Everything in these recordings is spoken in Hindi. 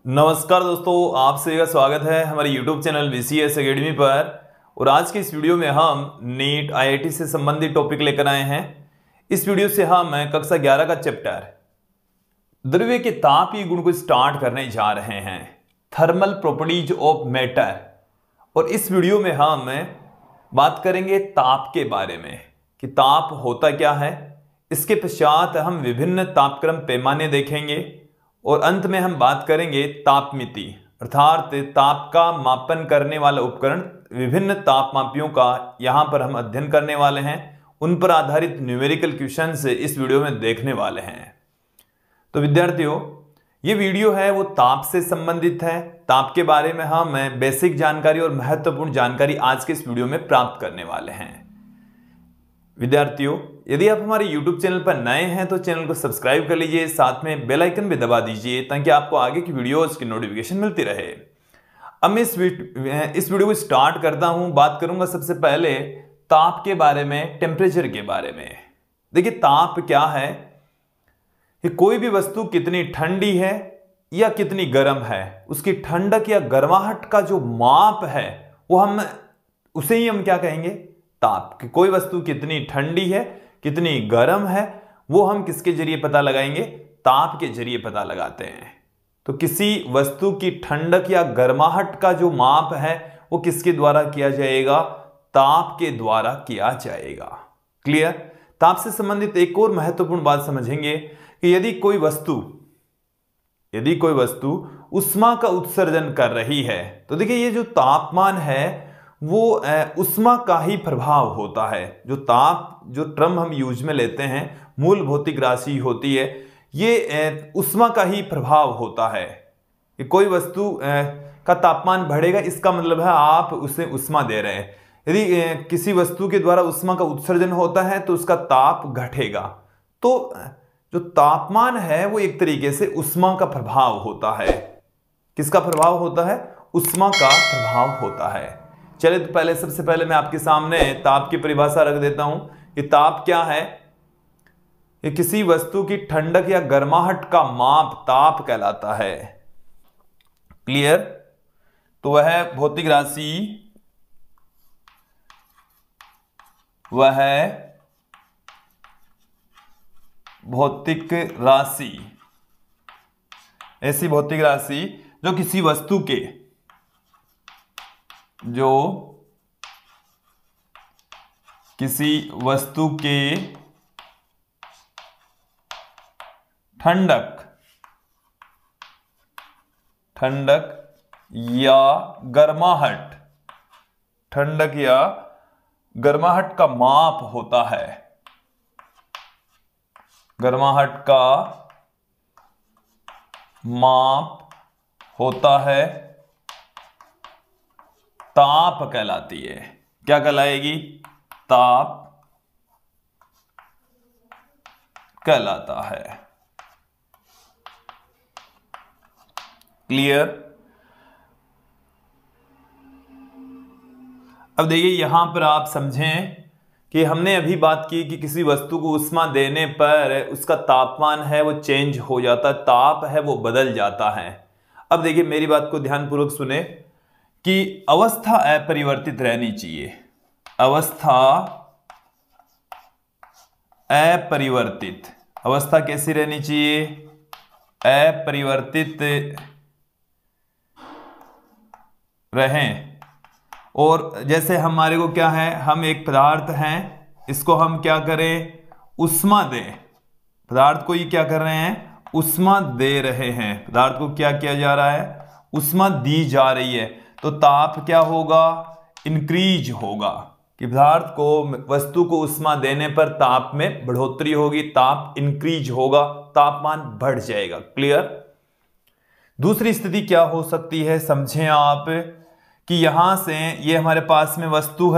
नमस्कार दोस्तों, आप सभी का स्वागत है हमारे YouTube चैनल VCS एकेडमी पर। और आज के इस वीडियो में हम नीट IIT से संबंधित टॉपिक लेकर आए हैं। इस वीडियो से हम कक्षा 11 का चैप्टर द्रव्य के तापीय गुण को स्टार्ट करने जा रहे हैं, थर्मल प्रॉपर्टीज ऑफ मैटर। और इस वीडियो में हम बात करेंगे ताप के बारे में कि ताप होता क्या है। इसके पश्चात हम विभिन्न तापक्रम पैमाने देखेंगे और अंत में हम बात करेंगे तापमिति, अर्थात ताप का मापन करने वाला उपकरण। विभिन्न तापमापियों का यहां पर हम अध्ययन करने वाले हैं, उन पर आधारित न्यूमेरिकल क्वेश्चंस इस वीडियो में देखने वाले हैं। तो विद्यार्थियों, ये वीडियो है वो ताप से संबंधित है। ताप के बारे में हम बेसिक जानकारी और महत्वपूर्ण जानकारी आज के इस वीडियो में प्राप्त करने वाले हैं। विद्यार्थियों, यदि आप हमारे YouTube चैनल पर नए हैं तो चैनल को सब्सक्राइब कर लीजिए, साथ में बेल आइकन भी दबा दीजिए ताकि आपको आगे की वीडियोस की नोटिफिकेशन मिलती रहे। अब मैं इस वीडियो को स्टार्ट करता हूं। बात करूंगा सबसे पहले ताप के बारे में, टेम्परेचर के बारे में। देखिए, ताप क्या है कि कोई भी वस्तु कितनी ठंडी है या कितनी गर्म है, उसकी ठंडक या गर्माहट का जो माप है वो उसे ही हम क्या कहेंगे, ताप। कि कोई वस्तु कितनी ठंडी है कितनी गर्म है वो हम किसके जरिए पता लगाएंगे, ताप के जरिए पता लगाते हैं। तो किसी वस्तु की ठंडक या गर्माहट का जो माप है वो किसके द्वारा किया जाएगा, ताप के द्वारा किया जाएगा। क्लियर। ताप से संबंधित एक और महत्वपूर्ण बात समझेंगे कि यदि कोई वस्तु उष्मा का उत्सर्जन कर रही है तो देखिए, ये जो तापमान है वो उष्मा का ही प्रभाव होता है। जो टर्म हम यूज में लेते हैं, मूल भौतिक राशि होती है, ये उष्मा का ही प्रभाव होता है। कि कोई वस्तु का तापमान बढ़ेगा, इसका मतलब है आप उसे उष्मा दे रहे हैं। यदि किसी वस्तु के द्वारा उष्मा का उत्सर्जन होता है तो उसका ताप घटेगा। तो जो तापमान है वो एक तरीके से उष्मा का प्रभाव होता है। किसका प्रभाव होता है? उष्मा का प्रभाव होता है। चलिए, तो सबसे पहले मैं आपके सामने ताप की परिभाषा रख देता हूं कि ताप क्या है। ये किसी वस्तु की ठंडक या गर्माहट का माप ताप कहलाता है। क्लियर। तो वह भौतिक राशि ऐसी भौतिक राशि जो किसी वस्तु के ठंडक या गर्माहट का माप होता है। गर्माहट का माप होता है, ताप कहलाती है। क्या कहलाएगी? ताप कहलाता है। क्लियर। अब देखिए, यहां पर आप समझें कि हमने अभी बात की कि किसी वस्तु को उष्मा देने पर उसका तापमान है वो चेंज हो जाता है, ताप है वो बदल जाता है। अब देखिए, मेरी बात को ध्यानपूर्वक सुने कि अवस्था अपरिवर्तित रहनी चाहिए। अवस्था अपरिवर्तित, अवस्था कैसी रहनी चाहिए? अपरिवर्तित रहें। और जैसे हमारे को क्या है, हम एक पदार्थ हैं, इसको हम क्या करें, उष्मा दें। पदार्थ को ही क्या कर रहे हैं, उष्मा दे रहे हैं। पदार्थ को क्या किया जा रहा है, उष्मा दी जा रही है। तो ताप क्या होगा, इंक्रीज होगा। कि पदार्थ को, वस्तु को उष्मा देने पर ताप में बढ़ोतरी होगी, ताप इंक्रीज होगा, तापमान बढ़ जाएगा। क्लियर। दूसरी स्थिति क्या हो सकती है, समझें आप कि यहां से ये हमारे पास में वस्तु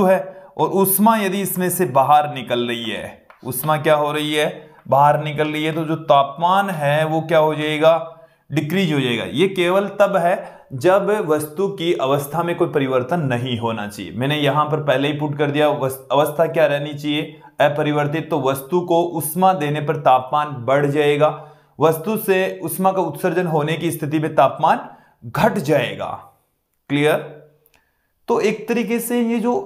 है और उष्मा यदि इसमें से बाहर निकल रही है, उष्मा क्या हो रही है, बाहर निकल रही है, तो जो तापमान है वो क्या हो जाएगा, डिक्रीज हो जाएगा। ये केवल तब है जब वस्तु की अवस्था में कोई परिवर्तन नहीं होना चाहिए। मैंने यहां पर पहले ही पुट कर दिया, अवस्था क्या रहनी चाहिए, अपरिवर्तित। तो वस्तु को उष्मा देने पर तापमान बढ़ जाएगा, वस्तु से उष्मा का उत्सर्जन होने की स्थिति में तापमान घट जाएगा। क्लियर? तो एक तरीके से ये जो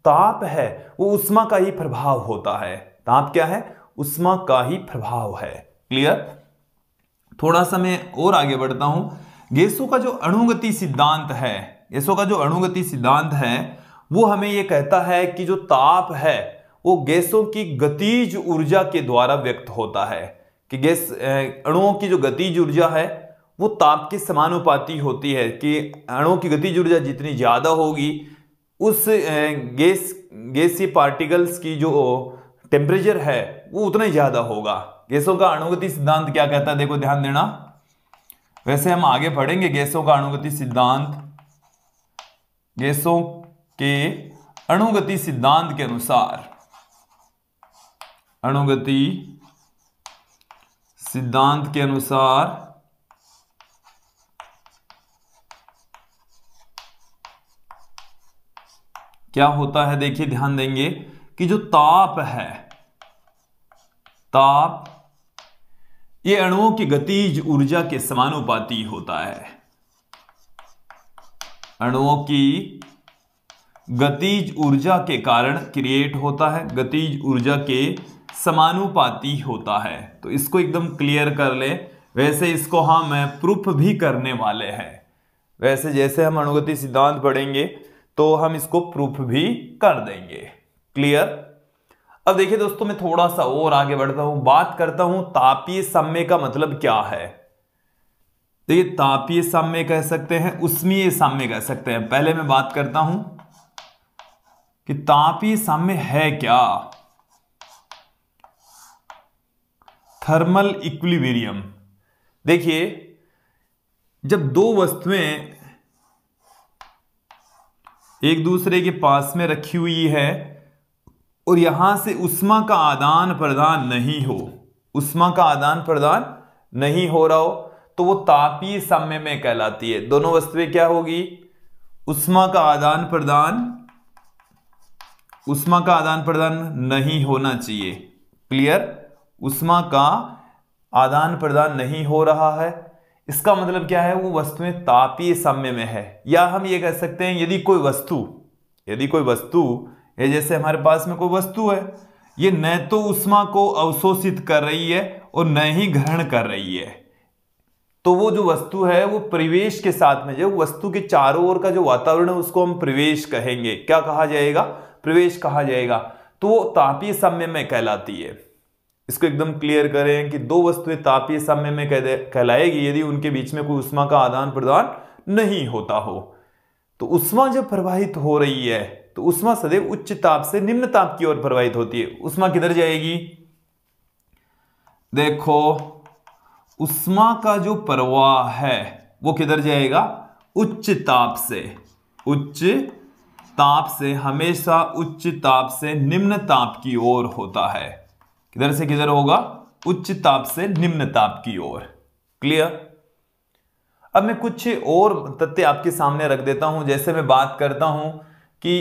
ताप है वो उष्मा का ही प्रभाव होता है। ताप क्या है? उष्मा का ही प्रभाव है। क्लियर? थोड़ा सा मैं और आगे बढ़ता हूं। गैसों का जो अणुगति सिद्धांत है, गैसों का जो अणुगति सिद्धांत है वो हमें ये कहता है कि जो ताप है वो गैसों की गतिज ऊर्जा के द्वारा व्यक्त होता है, कि गैस अणुओं की जो गतिज ऊर्जा है वो ताप के समानुपाती होती है, कि अणुओं की गतिज ऊर्जा जितनी ज्यादा होगी उस गैसीय पार्टिकल्स की जो टेम्परेचर है वो उतना ही ज्यादा होगा। गैसों का अणुगति सिद्धांत क्या कहता है, देखो ध्यान देना। वैसे हम आगे पढ़ेंगे गैसों का अणुगति सिद्धांत। गैसों के अणुगति सिद्धांत के अनुसार, अणुगति सिद्धांत के अनुसार क्या होता है, देखिए ध्यान देंगे कि जो ताप है, ताप ये अणुओं की गतिज ऊर्जा के समानुपाती होता है। अणुओं की गतिज ऊर्जा के कारण क्रिएट होता है, गतिज ऊर्जा के समानुपाती होता है। तो इसको एकदम क्लियर कर ले। वैसे इसको हम प्रूफ भी करने वाले हैं। वैसे जैसे हम अणुगति सिद्धांत पढ़ेंगे तो हम इसको प्रूफ भी कर देंगे। क्लियर? अब देखिए दोस्तों, मैं थोड़ा सा और आगे बढ़ता हूं, बात करता हूं तापीय साम्य का मतलब क्या है। देखिए तापीय साम्य कह सकते हैं, उष्मीय साम्य कह सकते हैं। पहले मैं बात करता हूं कि तापीय साम्य है क्या। Thermal equilibrium. देखिए जब दो वस्तुएं एक दूसरे के पास में रखी हुई है और यहां से उष्मा का आदान प्रदान नहीं हो, उष्मा का आदान प्रदान नहीं हो रहा हो, तो वो तापीय साम्य में कहलाती है। दोनों वस्तुएं क्या होगी? उष्मा का आदान प्रदान, उष्मा का आदान प्रदान नहीं होना चाहिए। क्लियर? उष्मा का आदान प्रदान नहीं हो रहा है, इसका मतलब क्या है? वो वस्तुएं तापीय साम्य में है। या हम ये कह सकते हैं यदि कोई वस्तु ये जैसे हमारे पास में कोई वस्तु है, ये न तो उष्मा को अवशोषित कर रही है और न ही ग्रहण कर रही है, तो वो जो वस्तु है वो परिवेश के साथ में, जो वस्तु के चारों ओर का जो वातावरण है उसको हम परिवेश कहेंगे। क्या कहा जाएगा? प्रवेश कहा जाएगा। तो वो तापीय साम्य में कहलाती है। इसको एकदम क्लियर करें कि दो वस्तुएं तापीय साम्य में कहलाएगी यदि उनके बीच में कोई उष्मा का आदान प्रदान नहीं होता हो। तो उष्मा जब प्रवाहित हो रही है तो उष्मा सदैव उच्च ताप से निम्न ताप की ओर प्रवाहित होती है। उष्मा किधर जाएगी? देखो उष्मा का जो प्रवाह है वो किधर जाएगा? उच्च ताप से, उच्च ताप से हमेशा उच्च ताप से निम्न ताप की ओर होता है। किधर से किधर होगा? उच्च ताप से निम्न ताप की ओर। क्लियर? अब मैं कुछ और तथ्य आपके सामने रख देता हूं। जैसे मैं बात करता हूं कि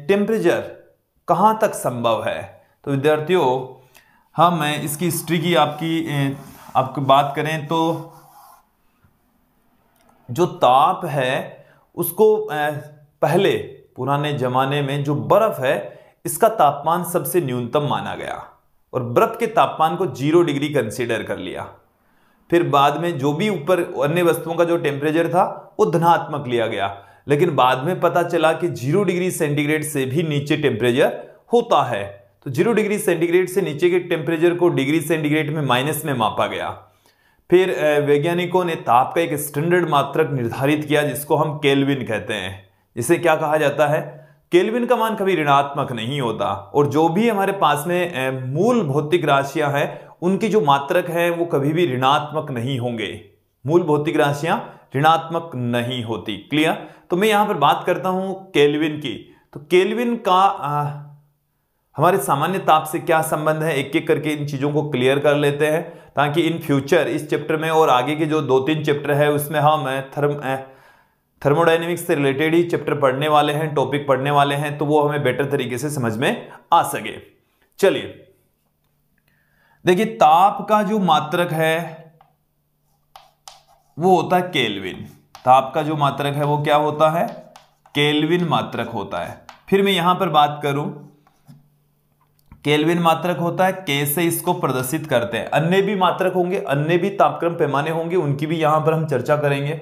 टेम्परेचर कहां तक संभव है, तो विद्यार्थियों हम इसकी हिस्ट्री की आपकी बात करें तो जो ताप है उसको पहले पुराने जमाने में जो बर्फ है इसका तापमान सबसे न्यूनतम माना गया और बर्फ के तापमान को 0 डिग्री कंसीडर कर लिया। फिर बाद में जो भी ऊपर अन्य वस्तुओं का जो टेम्परेचर था वो धनात्मक लिया गया, लेकिन बाद में पता चला कि 0 डिग्री सेंटीग्रेड से भी नीचे टेम्परेचर होता है, तो 0 डिग्री सेंटीग्रेड से नीचे के टेम्परेचर को डिग्री सेंटीग्रेड में माइनस में मापा गया। फिर वैज्ञानिकों ने ताप का एक स्टैंडर्ड मात्रक निर्धारित किया जिसको हम केल्विन कहते हैं। जिसे क्या कहा जाता है? केल्विन का मान कभी ऋणात्मक नहीं होता और जो भी हमारे पास में मूल भौतिक राशियां हैं उनकी जो मात्रक है वो कभी भी ऋणात्मक नहीं होंगे। मूल भौतिक राशियां ऋणात्मक नहीं होती। क्लियर? तो मैं यहां पर बात करता हूं केल्विन की। तो केल्विन का हमारे सामान्य ताप से क्या संबंध है, एक एक करके इन चीजों को क्लियर कर लेते हैं ताकि इन फ्यूचर इस चैप्टर में और आगे के जो 2-3 चैप्टर है उसमें हम थर्मोडायनेमिक्स से रिलेटेड ही चैप्टर पढ़ने वाले हैं, टॉपिक पढ़ने वाले हैं, तो वो हमें बेटर तरीके से समझ में आ सके। चलिए देखिए ताप का जो मात्रक है वो होता है केल्विन। ताप का जो मात्रक है वो क्या होता है? केल्विन मात्रक होता है। फिर मैं यहां पर बात करूं, केल्विन मात्रक होता है, के से इसको प्रदर्शित करते हैं। अन्य भी मात्रक होंगे, अन्य भी तापक्रम पैमाने होंगे, उनकी भी यहां पर हम चर्चा करेंगे।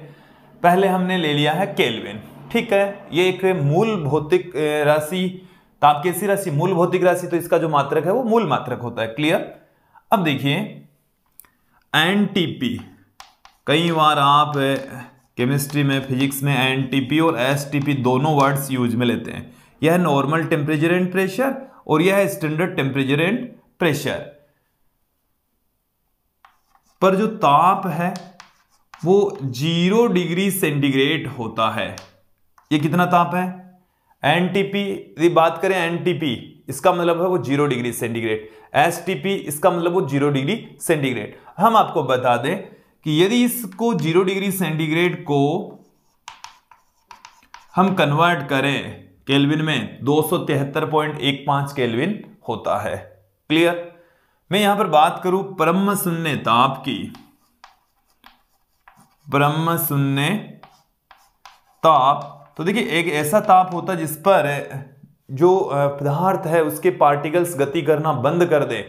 पहले हमने ले लिया है केल्विन, ठीक है। ये एक मूल भौतिक राशि, ताप की ऐसी राशि, मूल भौतिक राशि, तो इसका जो मात्रक है वो मूल मात्रक होता है। क्लियर? अब देखिए एनटीपी, कई बार आप केमिस्ट्री में, फिजिक्स में एनटीपी और एसटीपी दोनों वर्ड्स यूज में लेते हैं। यह है नॉर्मल टेम्परेचर एंड प्रेशर और यह है स्टैंडर्ड टेम्परेचर एंड प्रेशर। पर जो ताप है वो 0 डिग्री सेंटीग्रेड होता है। ये कितना ताप है? एनटीपी, यदि बात करें एनटीपी, इसका मतलब है वो 0 डिग्री सेंटीग्रेड। एसटीपी, इसका मतलब वो 0 डिग्री सेंटीग्रेड। हम आपको बता दें कि यदि इसको 0 डिग्री सेंटीग्रेड को हम कन्वर्ट करें केल्विन में, 273.15 केल्विन होता है। क्लियर? मैं यहां पर बात करूं ब्रह्म शून्य ताप की, ब्रह्म शून्य ताप, तो देखिए एक ऐसा ताप होता है जिस पर जो पदार्थ है उसके पार्टिकल्स गति करना बंद कर दे,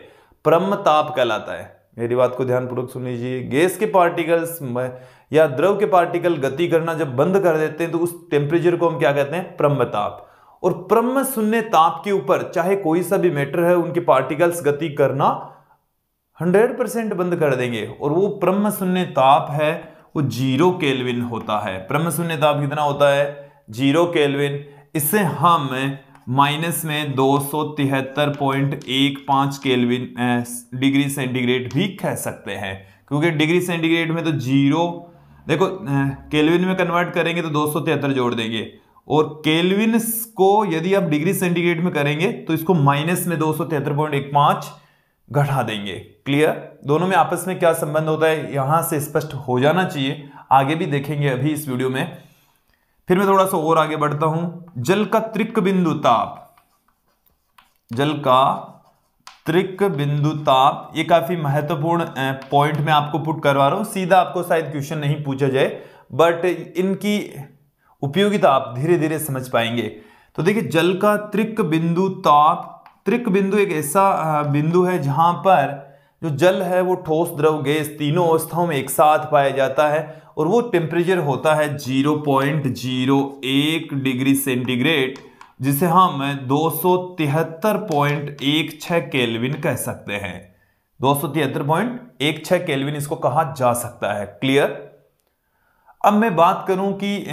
ब्रह्म ताप कहलाता है। मेरी बात को ध्यानपूर्वक सुन लीजिए। गैस के पार्टिकल्स या द्रव के पार्टिकल गति करना जब बंद कर देते हैं तो उस टेम्परेचर को हम क्या कहते हैं? ब्रह्म ताप। और ब्रह्म शून्य ताप के ऊपर चाहे कोई सा भी मैटर है, उनके पार्टिकल्स गति करना 100% बंद कर देंगे, और वो ब्रह्म शून्य ताप है वो 0 केल्विन होता है। ब्रह्म शून्य ताप कितना होता है? 0 केल्विन। इससे हम माइनस में 273.15 केल्विन डिग्री सेंटीग्रेड भी कह सकते हैं, क्योंकि डिग्री सेंटीग्रेड में तो 0, देखो केल्विन में कन्वर्ट करेंगे तो 273 जोड़ देंगे, और केल्विन को यदि आप डिग्री सेंटीग्रेड में करेंगे तो इसको माइनस में 273.15 घटा देंगे। क्लियर? दोनों में आपस में क्या संबंध होता है यहां से स्पष्ट हो जाना चाहिए, आगे भी देखेंगे अभी इस वीडियो में। फिर मैं थोड़ा सा और आगे बढ़ता हूं। जल का त्रिक बिंदु ताप, जल का त्रिक बिंदु ताप, ये काफी महत्वपूर्ण पॉइंट मैं आपको पुट करवा रहा हूं। सीधा आपको शायद क्वेश्चन नहीं पूछा जाए, बट इनकी उपयोगिता आप धीरे धीरे समझ पाएंगे। तो देखिए जल का त्रिक बिंदु ताप, त्रिक बिंदु एक ऐसा बिंदु है जहां पर जो जल है वो ठोस, द्रव, गैस तीनों अवस्थाओं में एक साथ पाया जाता है, और वो टेम्परेचर होता है 0.01 डिग्री सेंटीग्रेड, जिसे हम 273.16 केल्विन कह सकते हैं। 273.16 केल्विन इसको कहा जा सकता है। क्लियर? अब मैं बात करूं कि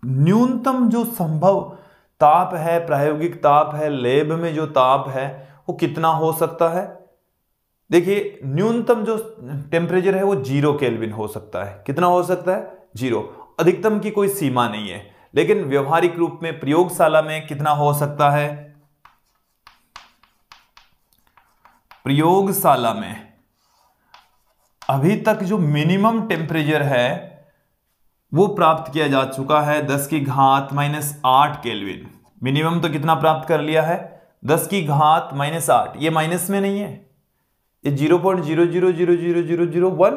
न्यूनतम जो संभव ताप है, प्रायोगिक ताप है, लैब में जो ताप है वो कितना हो सकता है? देखिए न्यूनतम जो टेम्परेचर है वो 0 केल्विन हो सकता है। कितना हो सकता है? 0। अधिकतम की कोई सीमा नहीं है, लेकिन व्यवहारिक रूप में प्रयोगशाला में कितना हो सकता है? प्रयोगशाला में अभी तक जो मिनिमम टेम्परेचर है वो प्राप्त किया जा चुका है 10⁻⁻8 केल्विन। मिनिमम तो कितना प्राप्त कर लिया है? 10⁻⁻8। ये माइनस में नहीं है, ये 0.000001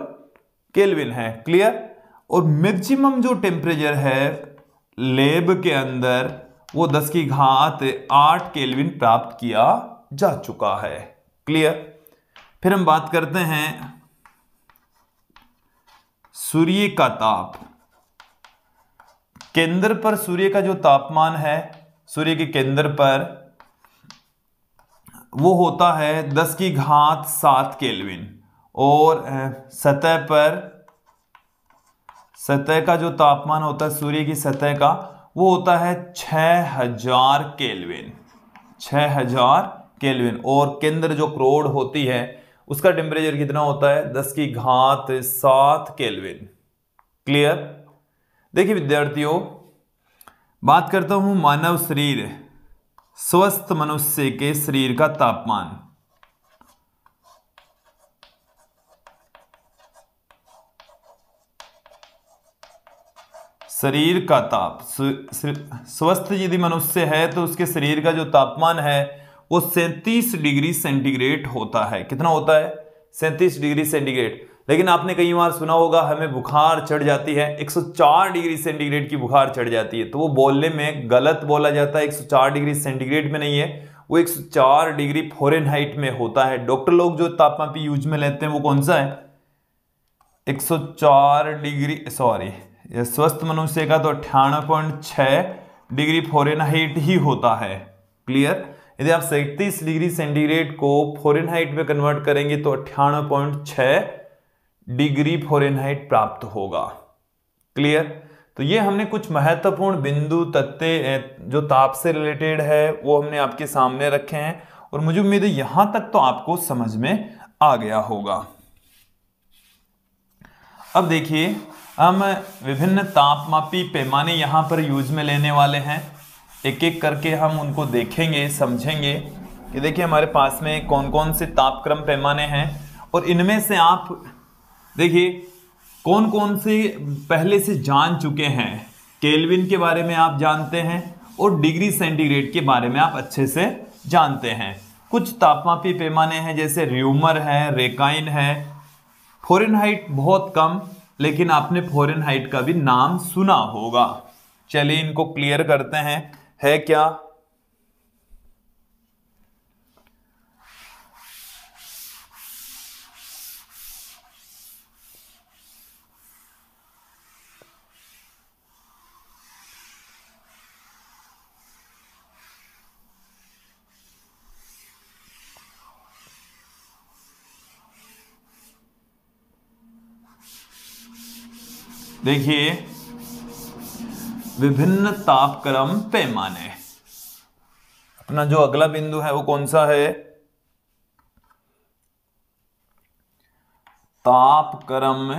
केल्विन है। क्लियर? और मैक्सिमम जो टेम्परेचर है लैब के अंदर वो 10⁻8 केल्विन प्राप्त किया जा चुका है। क्लियर? फिर हम बात करते हैं सूर्य का ताप। केंद्र पर सूर्य का जो तापमान है, सूर्य के केंद्र पर वो होता है 10⁻7 केल्विन, और सतह का जो तापमान होता है सूर्य की सतह का वो होता है 6000 केल्विन, 6000 केल्विन। और केंद्र जो क्रोड होती है उसका टेम्परेचर कितना होता है? 10⁻7 केल्विन। क्लियर? देखिए विद्यार्थियों, बात करता हूं मानव शरीर, स्वस्थ मनुष्य के शरीर का तापमान। शरीर का ताप, स्वस्थ यदि मनुष्य है तो उसके शरीर का जो तापमान है वो 37 डिग्री सेंटीग्रेड होता है। कितना होता है? 37 डिग्री सेंटीग्रेड। लेकिन आपने कई बार सुना होगा हमें बुखार चढ़ जाती है, 104 डिग्री सेंटीग्रेड की बुखार चढ़ जाती है, तो वो बोलने में गलत बोला जाता है। 104 डिग्री सेंटीग्रेड में नहीं है, वो 104 डिग्री फ़ारेनहाइट में होता है। डॉक्टर लोग जो तापमापी यूज में लेते हैं वो कौन सा है, 104 डिग्री, सॉरी स्वस्थ मनुष्य का तो 98.6 डिग्री फ़ारेनहाइट ही होता है। क्लियर। यदि आप 37 डिग्री सेंटीग्रेड को फ़ारेनहाइट में कन्वर्ट करेंगे तो 98.6 डिग्री फ़ारेनहाइट प्राप्त होगा। क्लियर। तो ये हमने कुछ महत्वपूर्ण बिंदु तथ्य जो ताप से रिलेटेड है वो हमने आपके सामने रखे हैं, और मुझे उम्मीद है यहां तक तो आपको समझ में आ गया होगा। अब देखिए, हम विभिन्न तापमापी पैमाने यहां पर यूज में लेने वाले हैं। एक एक करके हम उनको देखेंगे, समझेंगे कि देखिए हमारे पास में कौन कौन से तापक्रम पैमाने हैं, और इनमें से आप देखिए कौन कौन से पहले से जान चुके हैं। केल्विन के बारे में आप जानते हैं और डिग्री सेंटीग्रेड के बारे में आप अच्छे से जानते हैं। कुछ तापमापी पैमाने हैं जैसे र्यूमर है, रेकाइन है, फ़ारेनहाइट बहुत कम, लेकिन आपने फ़ारेनहाइट का भी नाम सुना होगा। चलिए इनको क्लियर करते हैं, है क्या। देखिए विभिन्न तापक्रम पैमाने, अपना जो अगला बिंदु है वो कौन सा है, तापक्रम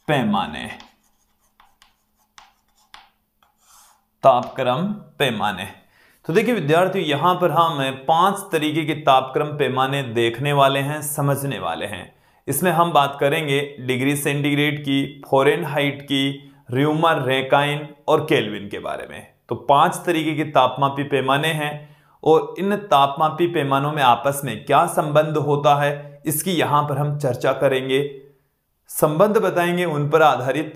पैमाने। तापक्रम पैमाने। तो देखिए विद्यार्थियों, यहां पर हम 5 तरीके के तापक्रम पैमाने देखने वाले हैं, समझने वाले हैं। इसमें हम बात करेंगे डिग्री सेंटीग्रेड की, फ़ारेनहाइट की, र्यूमर, रेकाइन और केल्विन के बारे में। तो 5 तरीके के तापमापी पैमाने हैं, और इन तापमापी पैमानों में आपस में क्या संबंध होता है इसकी यहां पर हम चर्चा करेंगे, संबंध बताएंगे, उन पर आधारित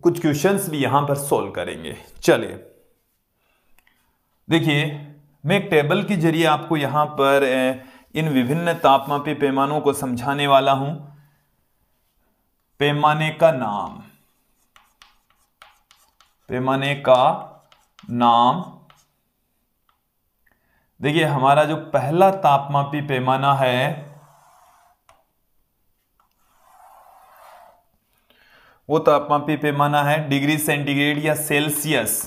कुछ क्वेश्चंस भी यहां पर सोल्व करेंगे। चलिए देखिए, मैं एक टेबल के जरिए आपको यहां पर इन विभिन्न तापमापी पैमानों को समझाने वाला हूं। पैमाने का नाम, पैमाने का नाम। देखिए हमारा जो पहला तापमापी पैमाना है वो तापमापी पैमाना है डिग्री सेंटीग्रेड या सेल्सियस।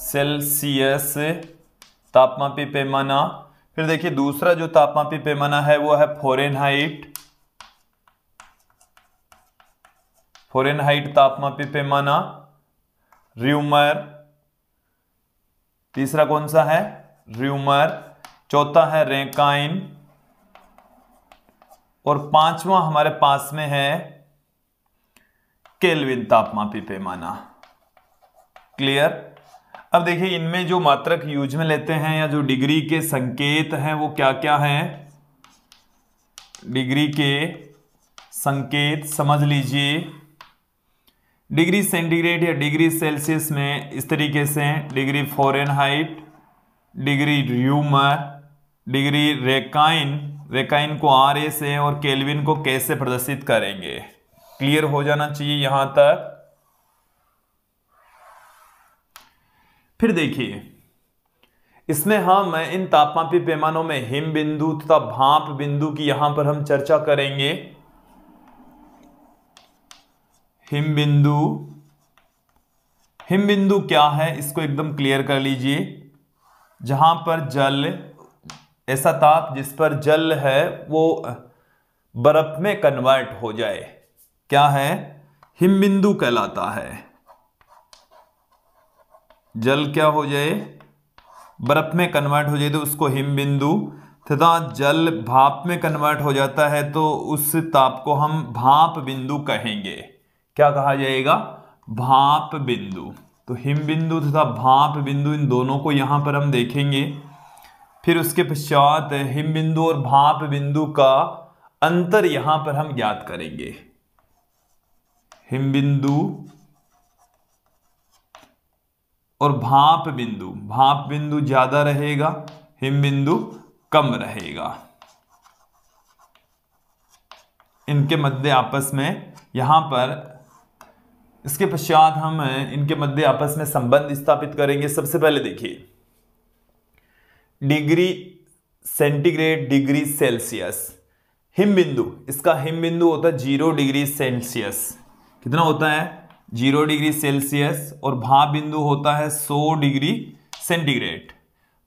सेल्सियस तापमापी पैमाना। फिर देखिए दूसरा जो तापमापी पैमाना है वो है फ़ारेनहाइट। फ़ारेनहाइट तापमापी पैमाना। र्यूमर, तीसरा कौन सा है, र्यूमर। चौथा है रेकाइन, और पांचवा हमारे पास में है केल्विन तापमापी पैमाना। क्लियर। अब देखिए इनमें जो मात्रक यूज में लेते हैं या जो डिग्री के संकेत हैं वो क्या क्या हैं। डिग्री के संकेत समझ लीजिए, डिग्री सेंटीग्रेड या डिग्री सेल्सियस में इस तरीके से degree Fahrenheit, degree Reaumur, degree Rankine, Rankine को RA से, और केल्विन को कैसे प्रदर्शित करेंगे। क्लियर हो जाना चाहिए यहां तक। फिर देखिए इसमें हम इन तापमापी पैमानों में हिम बिंदु तथा भाप बिंदु की यहां पर हम चर्चा करेंगे। हिम बिंदु, हिम बिंदु क्या है इसको एकदम क्लियर कर लीजिए। जहां पर जल, ऐसा ताप जिस पर जल है वो बर्फ में कन्वर्ट हो जाए, क्या है, हिम बिंदु कहलाता है। जल क्या हो जाए, बर्फ में कन्वर्ट हो जाए तो उसको हिम बिंदु, तथा जल भाप में कन्वर्ट हो जाता है तो उस ताप को हम भाप बिंदु कहेंगे। क्या कहा जाएगा, भाप बिंदु। तो हिम बिंदु तथा भाप बिंदु, इन दोनों को यहां पर हम देखेंगे। फिर उसके पश्चात हिम बिंदु और भाप बिंदु का अंतर यहां पर हम ज्ञात करेंगे। हिम बिंदु और भाप बिंदु ज्यादा रहेगा, हिम बिंदु कम रहेगा। इनके मध्य आपस में यहां पर इसके पश्चात हम इनके मध्य आपस में संबंध स्थापित करेंगे। सबसे पहले देखिए degree centigrade, degree Celsius. Him बिंदु, इसका हिम बिंदु होता है 0 डिग्री सेल्सियस। कितना होता है? 0 डिग्री सेल्सियस। और भाप बिंदु होता है 100 डिग्री सेंटीग्रेड।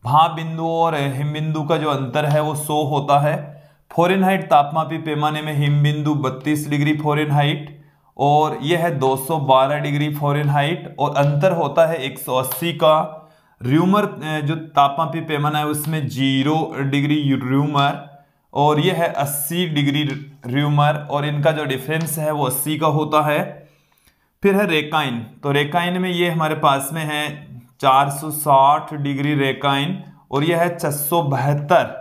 भाप बिंदु और हिम बिंदु का जो अंतर है वो 100 होता है। फ़ारेनहाइट तापमापी पैमाने में हिम बिंदु 32 डिग्री फ़ारेनहाइट और यह है 212 डिग्री फ़ारेनहाइट और अंतर होता है 180 का। र्यूमर जो तापमापी पैमाना है उसमें 0 डिग्री र्यूमर और यह है 80 डिग्री र्यूमर और इनका जो डिफरेंस है वो 80 का होता है। फिर है रेकाइन, तो रेकाइन में ये हमारे पास में है 460 डिग्री रेकाइन और यह है 672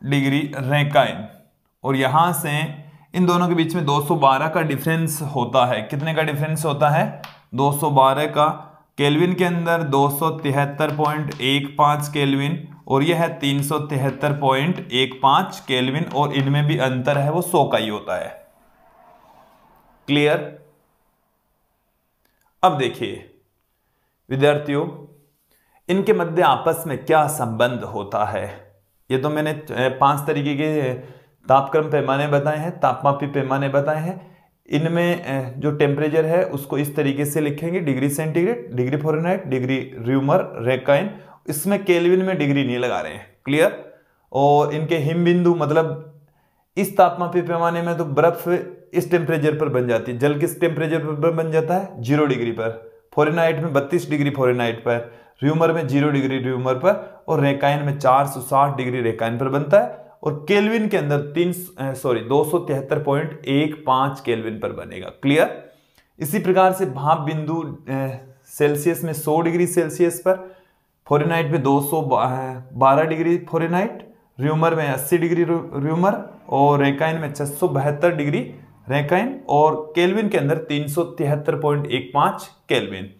डिग्री रेकाइन और यहां से इन दोनों के बीच में 212 का डिफरेंस होता है। कितने का डिफरेंस होता है? 212 का। केल्विन के अंदर 273.15 केल्विन और यह है 373.15 केल्विन और इनमें भी अंतर है वो 100 का ही होता है। क्लियर? अब देखिए विद्यार्थियों, इनके मध्य आपस में क्या संबंध होता है। ये तो मैंने 5 तरीके के तापक्रम पैमाने बताए हैं, तापमापी पैमाने बताए हैं। इनमें जो टेम्परेचर है उसको इस तरीके से लिखेंगे, degree centigrade, degree Fahrenheit, degree Reaumur, Rankine. इसमें केल्विन में डिग्री नहीं लगा रहे हैं। क्लियर? और इनके हिम बिंदु मतलब इस तापमापी पैमाने में तो बर्फ इस टेम्परेचर पर बन जाती है। जल किस टेम्परेचर पर बन जाता है? 0 डिग्री पर। फ़ारेनहाइट में 32 डिग्री फ़ारेनहाइट पर, र्यूमर में 0 डिग्री र्यूमर पर और रेकाइन में 460 डिग्री रेकाइन पर बनता है और केल्विन के अंदर 273.15 केल्विन पर बनेगा। क्लियर? इसी प्रकार से भाप बिंदु सेल्सियस में 100 डिग्री सेल्सियस पर, फ़ारेनहाइट में 212 डिग्री फ़ारेनहाइट, र्यूमर में 80 डिग्री र्यूमर और रेकाइन में 672 डिग्री रेकाइन और केल्विन के अंदर 373.15 केल्विन।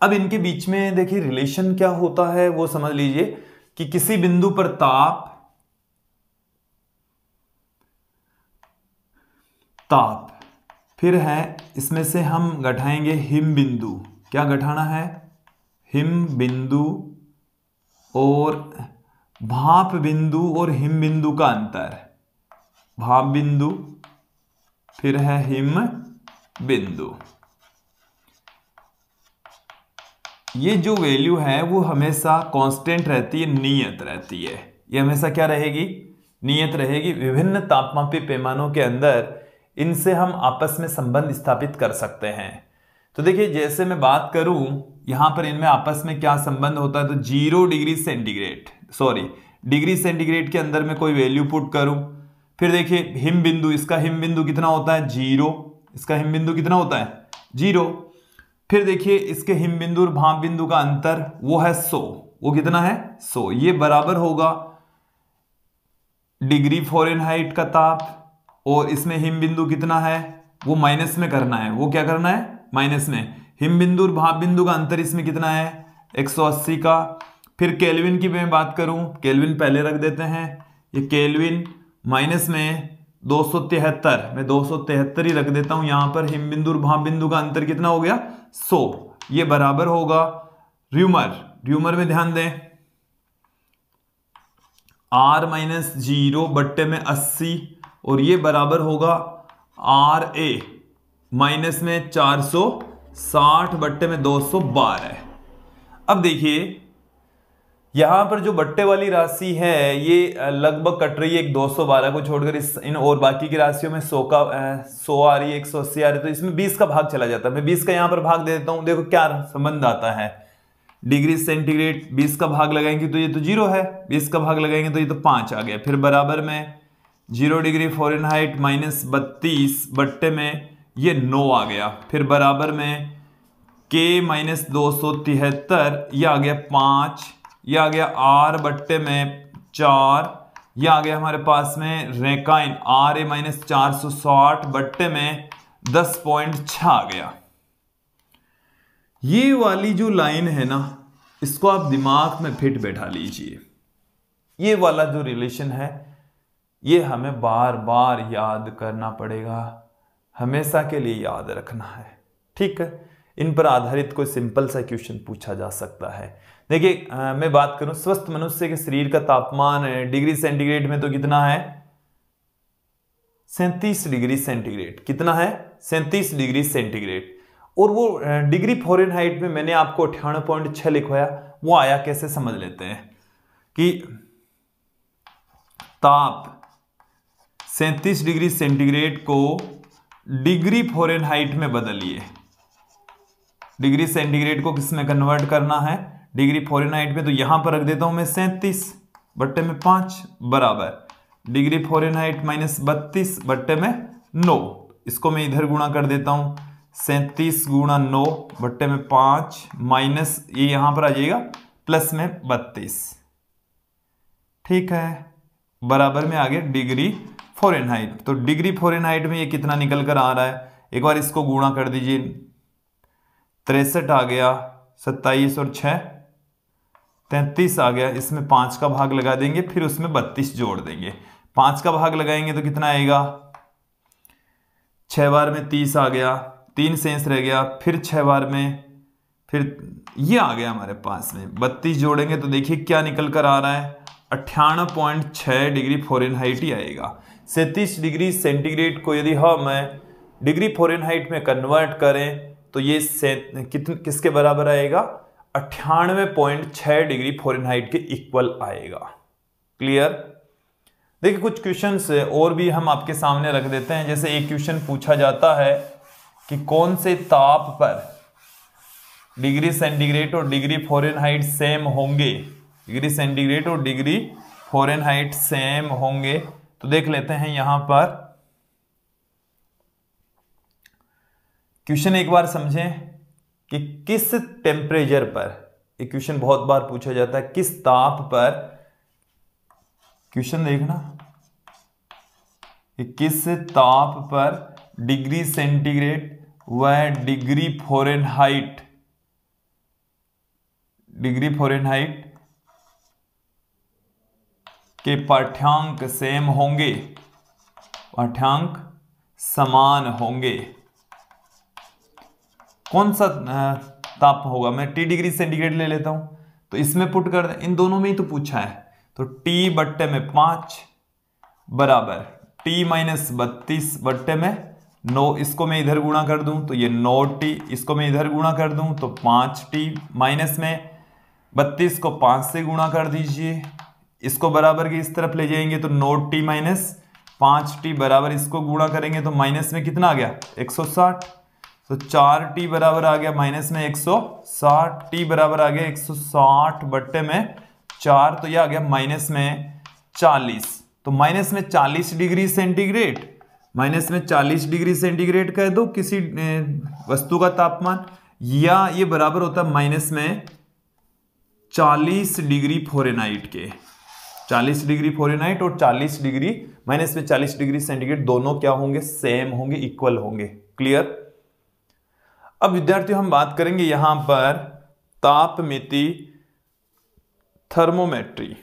अब इनके बीच में देखिए रिलेशन क्या होता है वो समझ लीजिए कि किसी बिंदु पर ताप फिर है इसमें से हम घटाएंगे हिम बिंदु। क्या घटाना है? हिम बिंदु और भाप बिंदु और हिम बिंदु का अंतर। भाप बिंदु फिर है हिम बिंदु। ये जो वैल्यू है वो हमेशा कांस्टेंट रहती है, नियत रहती है। ये हमेशा क्या रहेगी? नियत रहेगी। विभिन्न तापमापी पैमानों के अंदर इनसे हम आपस में संबंध स्थापित कर सकते हैं। तो देखिए जैसे मैं बात करूं यहां पर इनमें आपस में क्या संबंध होता है, तो 0 डिग्री सेंटीग्रेड, डिग्री सेंटीग्रेड के अंदर में कोई वैल्यू पुट करूं। फिर देखिए हिम बिंदु, इसका हिम बिंदु कितना होता है? 0। इसका हिम बिंदु कितना होता है? 0। फिर देखिए इसके हिम बिंदु और भाप बिंदु का अंतर वो है 100। वो कितना है? 100। ये बराबर होगा डिग्री फ़ारेनहाइट का ताप और इसमें हिम बिंदु कितना है वो माइनस में करना है। वो क्या करना है? माइनस में। हिम बिंदु और भाप बिंदु का अंतर इसमें कितना है? 180 का। फिर केल्विन की मैं बात करूं, केल्विन पहले रख देते हैं। ये केल्विन माइनस में 273, मैं 273 ही रख देता हूं यहां पर। हिम बिंदु और भाप बिंदु का अंतर कितना हो गया? 100। ये बराबर होगा र्यूमर में ध्यान दें, R-0/80 और ये बराबर होगा RA माइनस में 460/212। अब देखिए यहां पर जो बट्टे वाली राशि है ये लगभग कट रही है 212 को छोड़कर। इन और बाकी की राशियों में 100 आ रही है, 180 आ रही है, तो इसमें 20 का भाग चला जाता है। मैं 20 का यहां पर भाग दे देता हूं। देखो क्या संबंध आता है। डिग्री सेंटीग्रेड 20 का भाग लगाएंगे तो ये तो 0 है, 20 का भाग लगाएंगे तो ये तो 5 आ गया। फिर बराबर में 0 डिग्री फ़ारेनहाइट माइनस 32 बट्टे में ये 9 आ गया। फिर बराबर में K माइनस 273 ये आ गया 5, ये आ गया R बट्टे में 4, ये आ गया हमारे पास में रेकाइन RA माइनस 460 बट्टे में 10.6 आ गया। ये वाली जो लाइन है ना, इसको आप दिमाग में फिट बैठा लीजिए। ये वाला जो रिलेशन है ये हमें बार बार याद करना पड़ेगा, हमेशा के लिए याद रखना है, ठीक है। इन पर आधारित कोई सिंपल सा क्वेश्चन पूछा जा सकता है। देखिए मैं बात करूं, स्वस्थ मनुष्य के शरीर का तापमान डिग्री सेंटीग्रेड में तो कितना है, 37 डिग्री सेंटीग्रेड। कितना है, 37 डिग्री सेंटीग्रेड। और वो डिग्री फ़ारेनहाइट में मैंने आपको 98.6 लिखवाया, वो आया कैसे समझ लेते हैं कि ताप 37 डिग्री सेंटीग्रेड को डिग्री फ़ारेनहाइट में बदलिए। डिग्री सेंटीग्रेड को किस में कन्वर्ट करना है, डिग्री फ़ारेनहाइट में। तो यहां पर रख देता हूं मैं 37 बट्टे में 5 बराबर डिग्री फ़ारेनहाइट माइनस 32 बट्टे में 9। इसको मैं इधर गुणा कर देता हूं, 37 गुणा 9 बट्टे में 5 माइनस ये यहां पर आ जाएगा प्लस में 32, ठीक है, बराबर में आ गया डिग्री फ़ारेनहाइट। तो डिग्री फ़ारेनहाइट में ये कितना निकल कर आ रहा है, एक बार इसको गुणा कर दीजिए, 63 आ गया, 27 और 6 33 आ गया। इसमें 5 का भाग लगा देंगे, फिर उसमें 32 जोड़ देंगे। 5 का भाग लगाएंगे तो कितना आएगा, 6 बार में 30 आ गया, 3 शेष रह गया, फिर 6 बार में, फिर ये आ गया हमारे पास में 32 जोड़ेंगे तो देखिए क्या निकल कर आ रहा है, 98.6 डिग्री फ़ारेनहाइट ही आएगा। 37 डिग्री सेंटीग्रेड को यदि हम डिग्री फ़ारेनहाइट में कन्वर्ट करें तो ये किसके बराबर आएगा, 98.6 डिग्री फ़ारेनहाइट के इक्वल आएगा। क्लियर। देखिए कुछ क्वेश्चंस और भी हम आपके सामने रख देते हैं। जैसे एक क्वेश्चन पूछा जाता है कि कौन से ताप पर डिग्री सेंटीग्रेड और डिग्री फ़ारेनहाइट सेम होंगे, डिग्री सेंटीग्रेड और डिग्री फ़ारेनहाइट सेम होंगे। तो देख लेते हैं यहां पर क्वेश्चन एक बार समझें कि किस टेम्परेचर पर, एक क्वेश्चन बहुत बार पूछा जाता है, किस ताप पर, क्वेश्चन देखना कि किस ताप पर डिग्री सेंटीग्रेड व डिग्री फ़ारेनहाइट के पाठ्यांक सेम होंगे, पाठ्यांक समान होंगे। कौन सा ताप होगा, मैं T डिग्री सेंटीग्रेड ले लेता हूं, तो इसमें पुट कर दें, इन दोनों में ही तो पूछा है। तो T बट्टे में 5 बराबर T माइनस 32 बट्टे में 9, इसको मैं इधर गुणा कर दूं तो ये 9T, इसको मैं इधर गुणा कर दूं तो 5T, माइनस में 32 को 5 से गुणा कर दीजिए, इसको बराबर के इस तरफ ले जाएंगे तो 9T माइनस 5T बराबर, इसको गुणा करेंगे तो माइनस में कितना आ गया 160, तो 4T बराबर आ गया माइनस में 160, T बराबर आ गया 160 बट्टे में 4, तो यह आ गया माइनस में 40। तो माइनस में 40 डिग्री सेंटीग्रेड, माइनस में 40 डिग्री सेंटीग्रेड कह दो किसी वस्तु का तापमान, या ये बराबर होता है माइनस में 40 डिग्री फ़ारेनहाइट के। 40 डिग्री फ़ारेनहाइट और 40 डिग्री माइनस में 40 डिग्री सेंटीग्रेड दोनों क्या होंगे, सेम होंगे, इक्वल होंगे। क्लियर। अब विद्यार्थियों हम बात करेंगे यहां पर तापमिति, थर्मोमेट्री।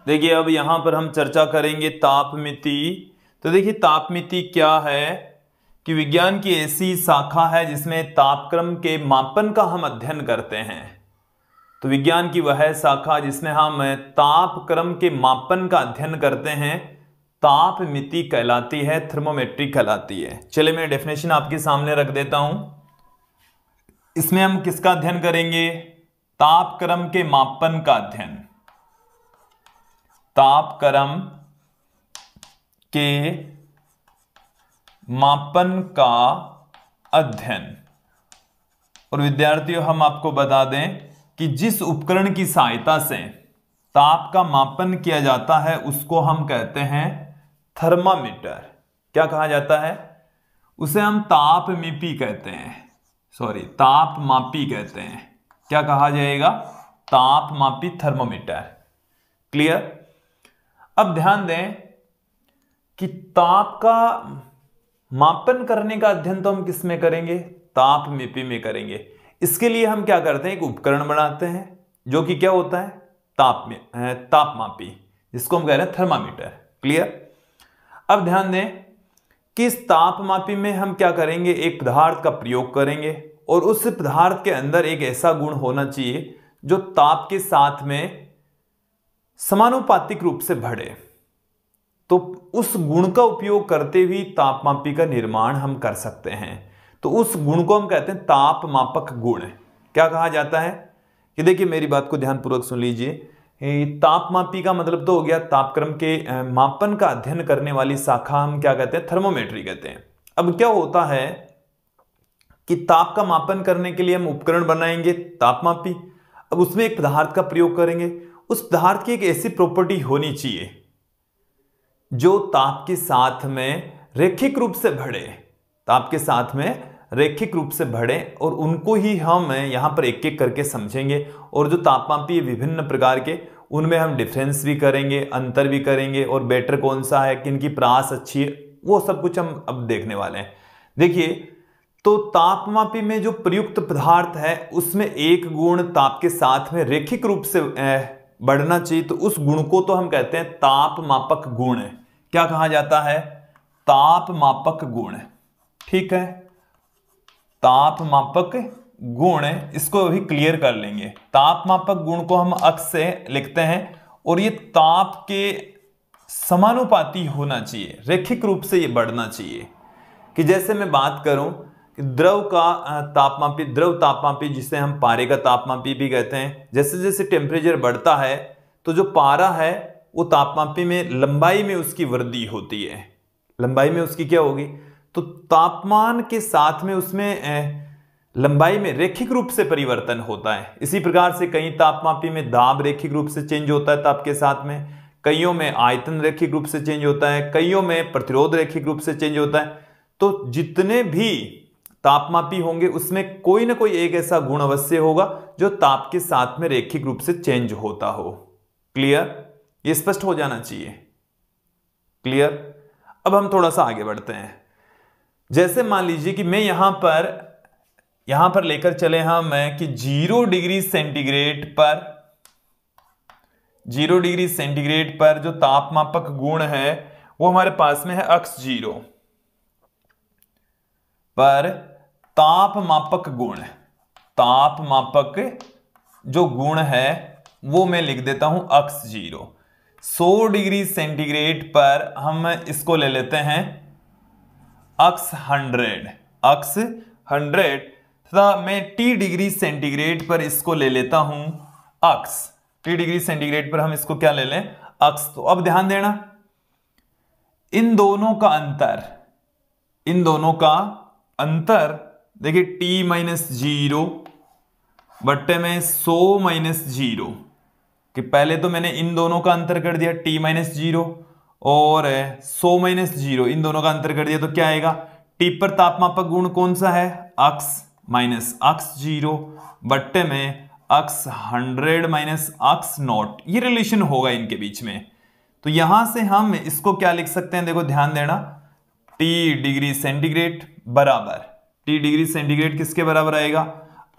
देखिए अब यहां पर हम चर्चा करेंगे तापमिति। तो देखिए तापमिति क्या है कि विज्ञान की ऐसी शाखा है जिसमें तापक्रम के मापन का हम अध्ययन करते हैं। तो विज्ञान की वह शाखा जिसमें हम तापक्रम के मापन का अध्ययन करते हैं, तापमिति कहलाती है, थर्मोमेट्री कहलाती है। चलिए मैं डेफिनेशन आपके सामने रख देता हूं। इसमें हम किसका अध्ययन करेंगे, तापक्रम के मापन का अध्ययन, तापक्रम के मापन का अध्ययन। और विद्यार्थियों हम आपको बता दें कि जिस उपकरण की सहायता से ताप का मापन किया जाता है उसको हम कहते हैं थर्मामीटर। क्या कहा जाता है, उसे हम तापमापी कहते हैं, सॉरी तापमापी कहते हैं। क्या कहा जाएगा? तापमापी थर्मोमीटर। क्लियर? अब ध्यान दें कि ताप का मापन करने का अध्ययन तो हम किस में करेंगे? तापमापी में करेंगे। इसके लिए हम क्या करते हैं? एक उपकरण बनाते हैं जो कि क्या होता है? तापमापी, जिसको हम कह रहे हैं थर्मामीटर। क्लियर? अब ध्यान दें कि इस तापमापी में हम क्या करेंगे? एक पदार्थ का प्रयोग करेंगे और उस पदार्थ के अंदर एक ऐसा गुण होना चाहिए जो ताप के साथ में समानुपातिक रूप से बढ़े। तो उस गुण का उपयोग करते हुए तापमापी का निर्माण हम कर सकते हैं। तो उस गुण को हम कहते हैं तापमापक गुण। क्या कहा जाता है? कि देखिए, मेरी बात को ध्यानपूर्वक सुन लीजिए। तापमापी का मतलब तो हो गया तापक्रम के मापन का अध्ययन करने वाली शाखा हम क्या कहते हैं? थर्मोमेट्री कहते हैं। अब क्या होता है कि ताप का मापन करने के लिए हम उपकरण बनाएंगे तापमापी। अब उसमें एक पदार्थ का प्रयोग करेंगे। उस पदार्थ की एक ऐसी प्रॉपर्टी होनी चाहिए जो ताप के साथ में रैखिक रूप से बढ़े, ताप के साथ में रैखिक रूप से बढ़े, और उनको ही हम यहां पर एक एक करके समझेंगे। और जो तापमापी विभिन्न प्रकार के, उनमें हम डिफरेंस भी करेंगे, अंतर भी करेंगे, और बेटर कौन सा है, किनकी प्रास अच्छी है, वो सब कुछ हम अब देखने वाले हैं। देखिए, तो तापमापी में जो प्रयुक्त पदार्थ है उसमें एक गुण ताप के साथ में रैखिक रूप से बढ़ना चाहिए। तो उस गुण को तो हम कहते हैं तापमापक गुण। क्या कहा जाता है? तापमापक गुण। ठीक है, तापमापक गुण। इसको अभी क्लियर कर लेंगे। तापमापक गुण को हम अक्स से लिखते हैं और ये ताप के समानुपाती होना चाहिए, रैखिक रूप से ये बढ़ना चाहिए। कि जैसे मैं बात करूं कि द्रव का तापमापी, द्रव तापमापी जिसे हम पारे का तापमापी भी कहते हैं, जैसे जैसे टेम्परेचर बढ़ता है तो जो पारा है वो तापमापी में लंबाई में उसकी वृद्धि होती है। लंबाई में उसकी क्या होगी? तो तापमान के साथ में उसमें लंबाई में रैखिक रूप से परिवर्तन होता है। इसी प्रकार से कई तापमापी में दाब रैखिक रूप से चेंज होता है ताप के साथ में, कईयों में आयतन रैखिक रूप से चेंज होता है, कईयों में प्रतिरोध रैखिक रूप से चेंज होता है। तो जितने भी तापमापी होंगे उसमें कोई ना कोई एक ऐसा गुण अवश्य होगा जो ताप के साथ में रैखिक रूप से चेंज होता हो। क्लियर? ये स्पष्ट हो जाना चाहिए। क्लियर? अब हम थोड़ा सा आगे बढ़ते हैं। जैसे मान लीजिए कि मैं यहां पर लेकर चले हम कि 0 डिग्री सेंटीग्रेड पर जो तापमापक गुण है वो हमारे पास में है अक्स 0 पर तापमापक गुण। तापमापक जो गुण है वो मैं लिख देता हूं अक्स 0। 100 डिग्री सेंटीग्रेड पर हम इसको ले लेते हैं अक्स 100 तथा मैं T डिग्री सेंटीग्रेड पर इसको ले लेता हूं अक्स। T डिग्री सेंटीग्रेड पर हम इसको क्या ले लें? अक्स। तो अब ध्यान देना, इन दोनों का अंतर देखिए T-0 बट्टे में 100-0 कि पहले तो मैंने इन दोनों का अंतर कर दिया T-0 और 100-0 इन दोनों का अंतर कर दिया। तो क्या आएगा? T पर तापमापक गुण कौन सा है? अक्स माइनस अक्स 0 बट्टे में अक्स 100 माइनस अक्स 0। ये रिलेशन होगा इनके बीच में। तो यहां से हम इसको क्या लिख सकते हैं? देखो ध्यान देना, T डिग्री सेंटीग्रेड बराबर, T डिग्री सेंटीग्रेड किसके बराबर आएगा?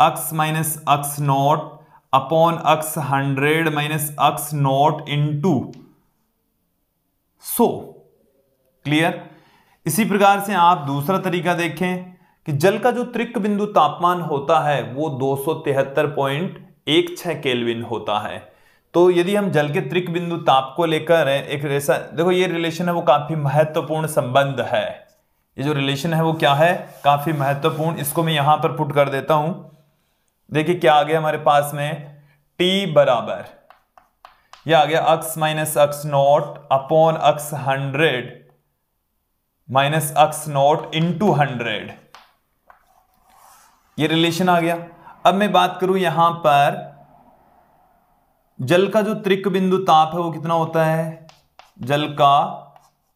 अक्स माइनस अक्स 0 अपॉन अक्स 100 माइनस अक्स 0 इंटू 100। क्लियर? इसी प्रकार से आप दूसरा तरीका देखें कि जल का जो त्रिक बिंदु तापमान होता है वो 273.16 केल्विन होता है। तो यदि हम जल के त्रिक बिंदु ताप को लेकर एक ऐसा, देखो ये रिलेशन है वो काफी महत्वपूर्ण संबंध है। ये जो रिलेशन है वो क्या है? काफी महत्वपूर्ण। इसको मैं यहां पर पुट कर देता हूं। देखिए क्या आ गया हमारे पास में? T बराबर, यह आ गया अक्स माइनस अक्स 0 अपॉन अक्स 100 माइनस अक्स 0 इंटू 100। ये रिलेशन आ गया। अब मैं बात करूं यहां पर जल का जो त्रिक बिंदु ताप है वो कितना होता है? जल का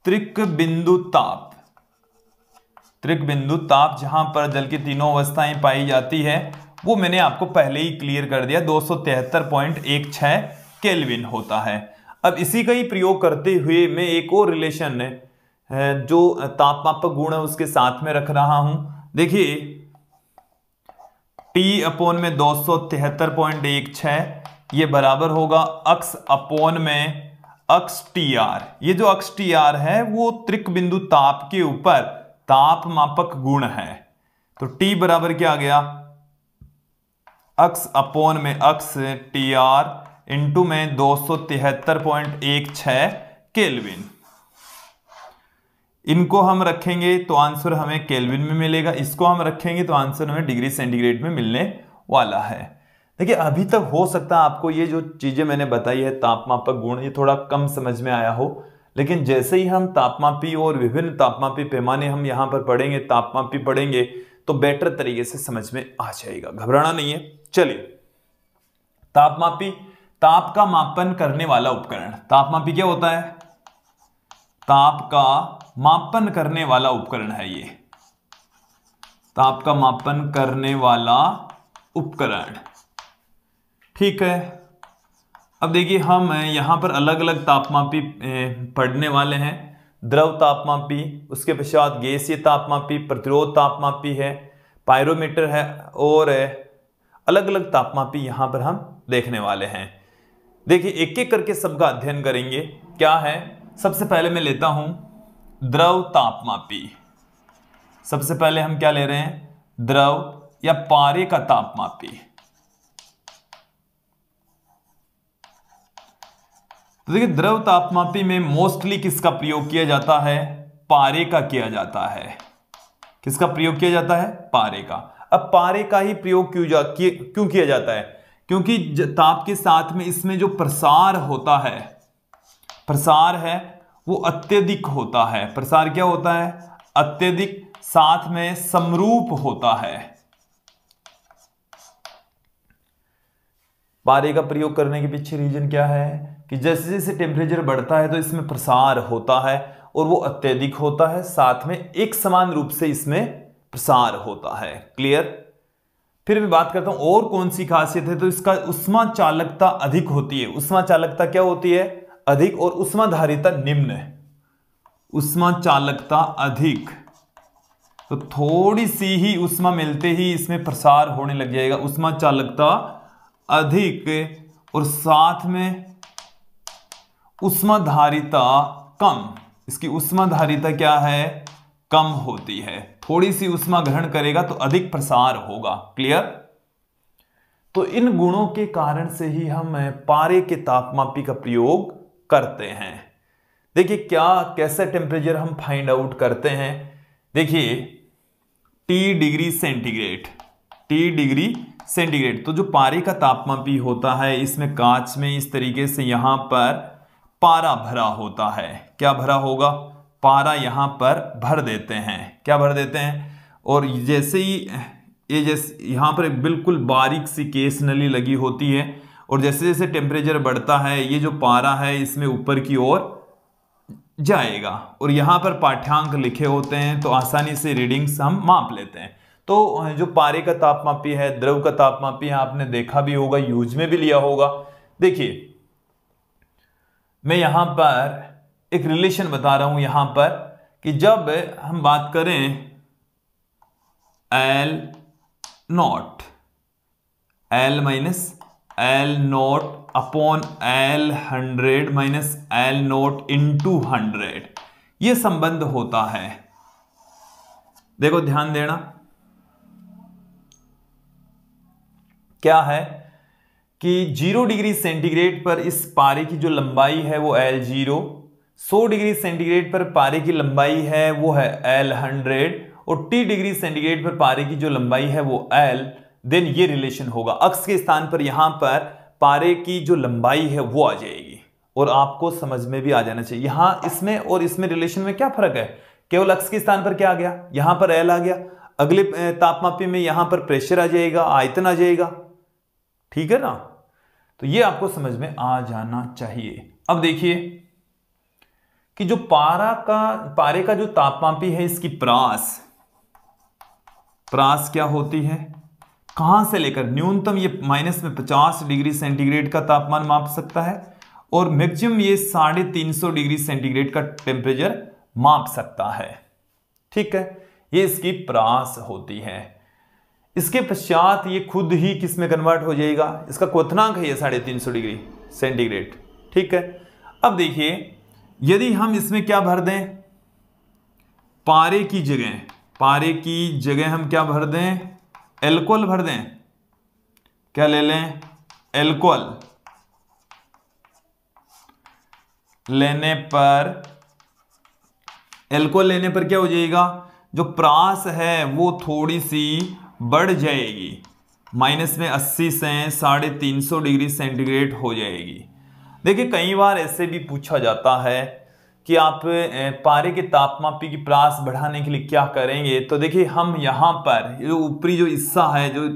त्रिक बिंदु ताप त्रिक बिंदु ताप जहां पर जल की तीनों अवस्थाएं पाई जाती है वो मैंने आपको पहले ही क्लियर कर दिया, 273.16 केल्विन होता है। अब इसी का ही प्रयोग करते हुए मैं एक और रिलेशन जो तापमापक गुण है उसके साथ में रख रहा हूं। देखिए T अपोन में 273.16 ये बराबर होगा अक्स अपोन में अक्स TR। ये जो अक्स TR है वो त्रिक बिंदु ताप के ऊपर तापमापक गुण है। तो T बराबर क्या आ गया, अक्स अपोन में अक्स TR इंटू में 273.16 केल्विन। इनको हम रखेंगे तो आंसर हमें केल्विन में मिलेगा, इसको हम रखेंगे तो आंसर हमें डिग्री सेंटीग्रेड में मिलने वाला है। देखिए अभी तक हो सकता है आपको ये जो चीजें मैंने बताई है तापमापक गुण ये थोड़ा कम समझ में आया हो, लेकिन जैसे ही हम तापमापी और विभिन्न तापमापी पैमाने हम यहां पर पढ़ेंगे, तापमापी पढ़ेंगे तो बेटर तरीके से समझ में आ जाएगा, घबराना नहीं है। चलिए तापमापी, ताप का मापन करने वाला उपकरण। तापमापी क्या होता है, ताप का मापन करने वाला उपकरण है ये, ताप का मापन करने वाला उपकरण, ठीक है। अब देखिए हम यहां पर अलग अलग तापमापी पढ़ने वाले हैं। द्रव तापमापी, उसके पश्चात गैसीय तापमापी, प्रतिरोध तापमापी है, पायरोमीटर है और अलग अलग तापमापी यहां पर हम देखने वाले हैं। देखिए एक एक करके सबका अध्ययन करेंगे। क्या है, सबसे पहले मैं लेता हूं द्रव तापमापी। सबसे पहले हम क्या ले रहे हैं, द्रव या पारे का तापमापी। तो देखिए द्रव तापमापी में मोस्टली किसका प्रयोग किया जाता है, पारे का किया जाता है। किसका प्रयोग किया जाता है, पारे का। अब पारे का ही प्रयोग क्यों किया जाता है, क्योंकि ताप के साथ में इसमें जो प्रसार होता है, प्रसार है वो अत्यधिक होता है। प्रसार क्या होता है, अत्यधिक, साथ में समरूप होता है। पारे का प्रयोग करने के पीछे रीजन क्या है कि जैसे जैसे टेम्परेचर बढ़ता है तो इसमें प्रसार होता है और वो अत्यधिक होता है, साथ में एक समान रूप से इसमें प्रसार होता है। क्लियर। फिर मैं बात करता हूं और कौन सी खासियत है, तो इसका उष्मा चालकता अधिक होती है। उष्मा चालकता क्या होती है, अधिक, और उष्मा धारिता निम्न है। उष्मा चालकता अधिक, तो थोड़ी सी ही उष्मा मिलते ही इसमें प्रसार होने लग जाएगा। उष्मा चालकता अधिक और साथ में उष्मा धारिता कम। इसकी उष्मा धारिता क्या है, कम होती है। थोड़ी सी उष्मा ग्रहण करेगा तो अधिक प्रसार होगा। क्लियर। तो इन गुणों के कारण से ही हम पारे के तापमापी का प्रयोग करते हैं। देखिए क्या कैसा टेम्परेचर हम फाइंड आउट करते हैं। देखिए T degree centigrade, T degree centigrade. तो जो पारे का तापमापी होता है इसमें कांच में इस तरीके से यहां पर पारा भरा होता है। क्या भरा होगा, पारा यहां पर भर देते हैं। क्या भर देते हैं, और जैसे ही ये जैसे यहां पर बिल्कुल बारीक सी केस नली लगी होती है, और जैसे जैसे टेम्परेचर बढ़ता है ये जो पारा है इसमें ऊपर की ओर जाएगा, और यहां पर पाठ्यांक लिखे होते हैं तो आसानी से रीडिंग्स हम माप लेते हैं। तो जो पारे का तापमापी है, द्रव का तापमापी है, आपने देखा भी होगा, यूज में भी लिया होगा। देखिए मैं यहां पर एक रिलेशन बता रहा हूं यहां पर कि जब हम बात करें L not, L minus L not upon L 100 minus L not into 100, यह संबंध होता है। देखो ध्यान देना, क्या है कि 0 डिग्री सेंटीग्रेड पर इस पारे की जो लंबाई है वो L0, 100 डिग्री सेंटीग्रेड पर पारे की लंबाई है वो है L100, और T डिग्री सेंटीग्रेड पर पारे की जो लंबाई है वो L। देन ये रिलेशन होगा, अक्स के स्थान पर यहां पर पारे की जो लंबाई है वो आ जाएगी, और आपको समझ में भी आ जाना चाहिए। यहां इसमें और इसमें रिलेशन में क्या फर्क है, केवल अक्स के स्थान पर क्या आ गया, यहां पर L आ गया। अगले तापमापी में यहां पर प्रेशर आ जाएगा, आयतन आ जाएगा। ठीक है ना, तो ये आपको समझ में आ जाना चाहिए। अब देखिए कि जो पारे का जो तापमापी है इसकी प्रास, परास क्या होती है, कहां से लेकर न्यूनतम ये माइनस में 50 डिग्री सेंटीग्रेड का तापमान माप सकता है और मैक्सिमम ये 350 डिग्री सेंटीग्रेड का टेम्परेचर माप सकता है। ठीक है, ये इसकी परास होती है। इसके पश्चात ये खुद ही किस में कन्वर्ट हो जाएगा, इसका क्वथनांक है ये 350 डिग्री सेंटीग्रेड। ठीक है, अब देखिए यदि हम इसमें क्या भर दें, पारे की जगह हम क्या भर दें, एल्कोहल भर दें। क्या ले लें, एल्कोहल लेने पर क्या हो जाएगा, जो परास है वो थोड़ी सी बढ़ जाएगी, माइनस में 80 से 350 डिग्री सेंटीग्रेड हो जाएगी। देखिए कई बार ऐसे भी पूछा जाता है कि आप पारे के तापमापी की परास बढ़ाने के लिए क्या करेंगे। तो देखिए हम यहाँ पर जो ऊपरी जो हिस्सा है, जो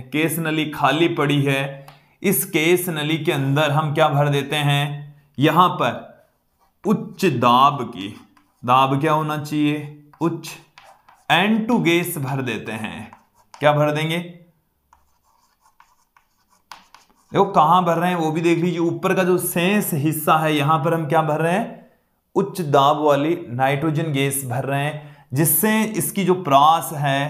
केस नली खाली पड़ी है, इस केस नली के अंदर हम क्या भर देते हैं, यहाँ पर उच्च दाब क्या होना चाहिए, उच्च N2 गैस भर देते हैं। क्या भर देंगे, देखो कहां भर रहे हैं वो भी देख लीजिए। ऊपर का जो शेष हिस्सा है यहां पर हम क्या भर रहे हैं, उच्च दाब वाली नाइट्रोजन गैस भर रहे हैं, जिससे इसकी जो परास है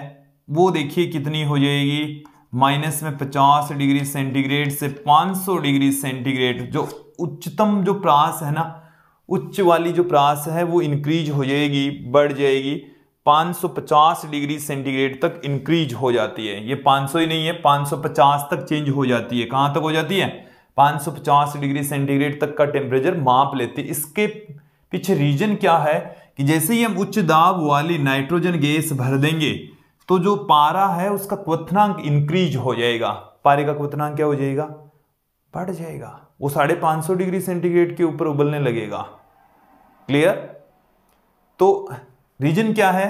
वो देखिए कितनी हो जाएगी, माइनस में 50 डिग्री सेंटीग्रेड से 500 डिग्री सेंटीग्रेड। जो उच्चतम जो परास है ना, उच्च वाली जो परास है वो इंक्रीज हो जाएगी, बढ़ जाएगी, 550 डिग्री सेंटीग्रेड तक इंक्रीज हो जाती है। ये 500 ही नहीं है, 550 तक चेंज हो जाती है। कहां तक हो जाती है, 550 डिग्री सेंटीग्रेड तक का टेम्परेचर माप लेते हैं। इसके पीछे रीजन क्या है कि जैसे ही हम उच्च दाब वाली नाइट्रोजन गैस भर देंगे तो जो पारा है उसका क्वथनांक इंक्रीज हो जाएगा। पारे का क्वथनांक क्या हो जाएगा, बढ़ जाएगा, वो 550 डिग्री सेंटीग्रेड के ऊपर उबलने लगेगा। क्लियर, तो रीजन क्या है,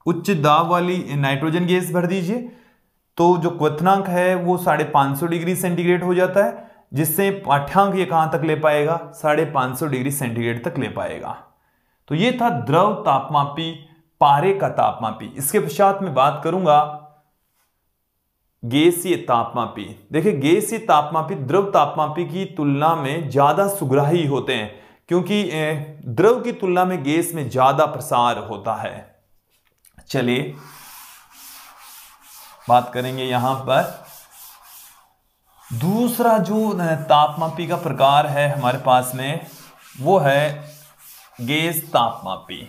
उच्च दाब वाली नाइट्रोजन गैस भर दीजिए तो जो क्वथनांक है वो 550 डिग्री सेंटीग्रेड हो जाता है, जिससे पाठ्यांक ये कहां तक ले पाएगा, 550 डिग्री सेंटीग्रेड तक ले पाएगा। तो ये था द्रव तापमापी, पारे का तापमापी। इसके पश्चात मैं बात करूंगा गैसीय तापमापी। देखिए गैसीय तापमापी द्रव तापमापी की तुलना में ज्यादा सुग्राही होते हैं, क्योंकि द्रव की तुलना में गैस में ज्यादा प्रसार होता है। चलिए बात करेंगे यहां पर दूसरा जो तापमापी का प्रकार है हमारे पास में, वो है गैस तापमापी।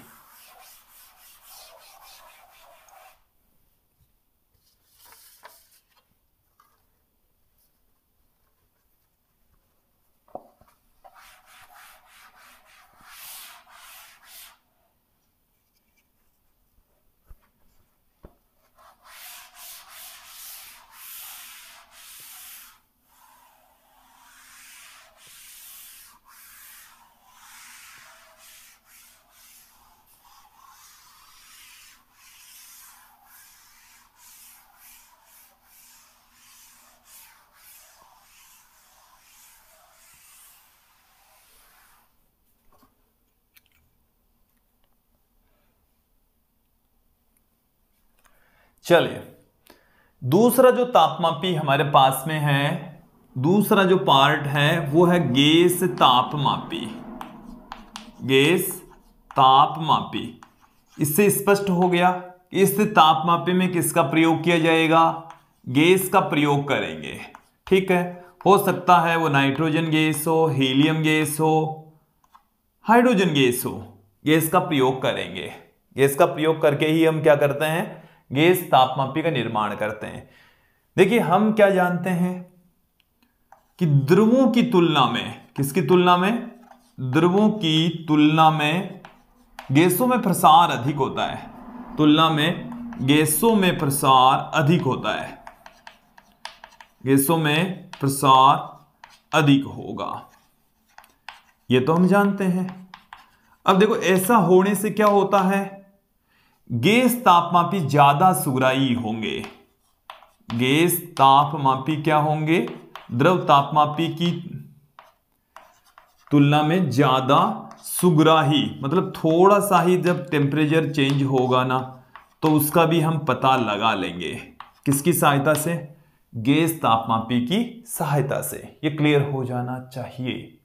चलिए दूसरा जो तापमापी हमारे पास में है, दूसरा जो पार्ट है वो है गैस तापमापी। गैस तापमापी, इससे स्पष्ट हो गया कि इस तापमापी में किसका प्रयोग किया जाएगा, गैस का प्रयोग करेंगे। ठीक है, हो सकता है वो नाइट्रोजन गैस हो, हीलियम गैस हो, हाइड्रोजन गैस हो, गैस का प्रयोग करेंगे। गैस का प्रयोग करके ही हम क्या करते हैं, गैस तापमापी का निर्माण करते हैं। देखिए हम क्या जानते हैं कि द्रवों की तुलना में, किसकी तुलना में, द्रवों की तुलना में गैसों में प्रसार अधिक होता है। तुलना में गैसों में प्रसार अधिक होता है, गैसों में प्रसार अधिक होगा, ये तो हम जानते हैं। अब देखो ऐसा होने से क्या होता है, गैस तापमापी ज्यादा सुग्राही होंगे। गैस तापमापी क्या होंगे, द्रव तापमापी की तुलना में ज्यादा सुग्राही, मतलब थोड़ा सा ही जब टेम्परेचर चेंज होगा ना तो उसका भी हम पता लगा लेंगे। किसकी सहायता से? गैस तापमापी की सहायता से। ये क्लियर हो जाना चाहिए।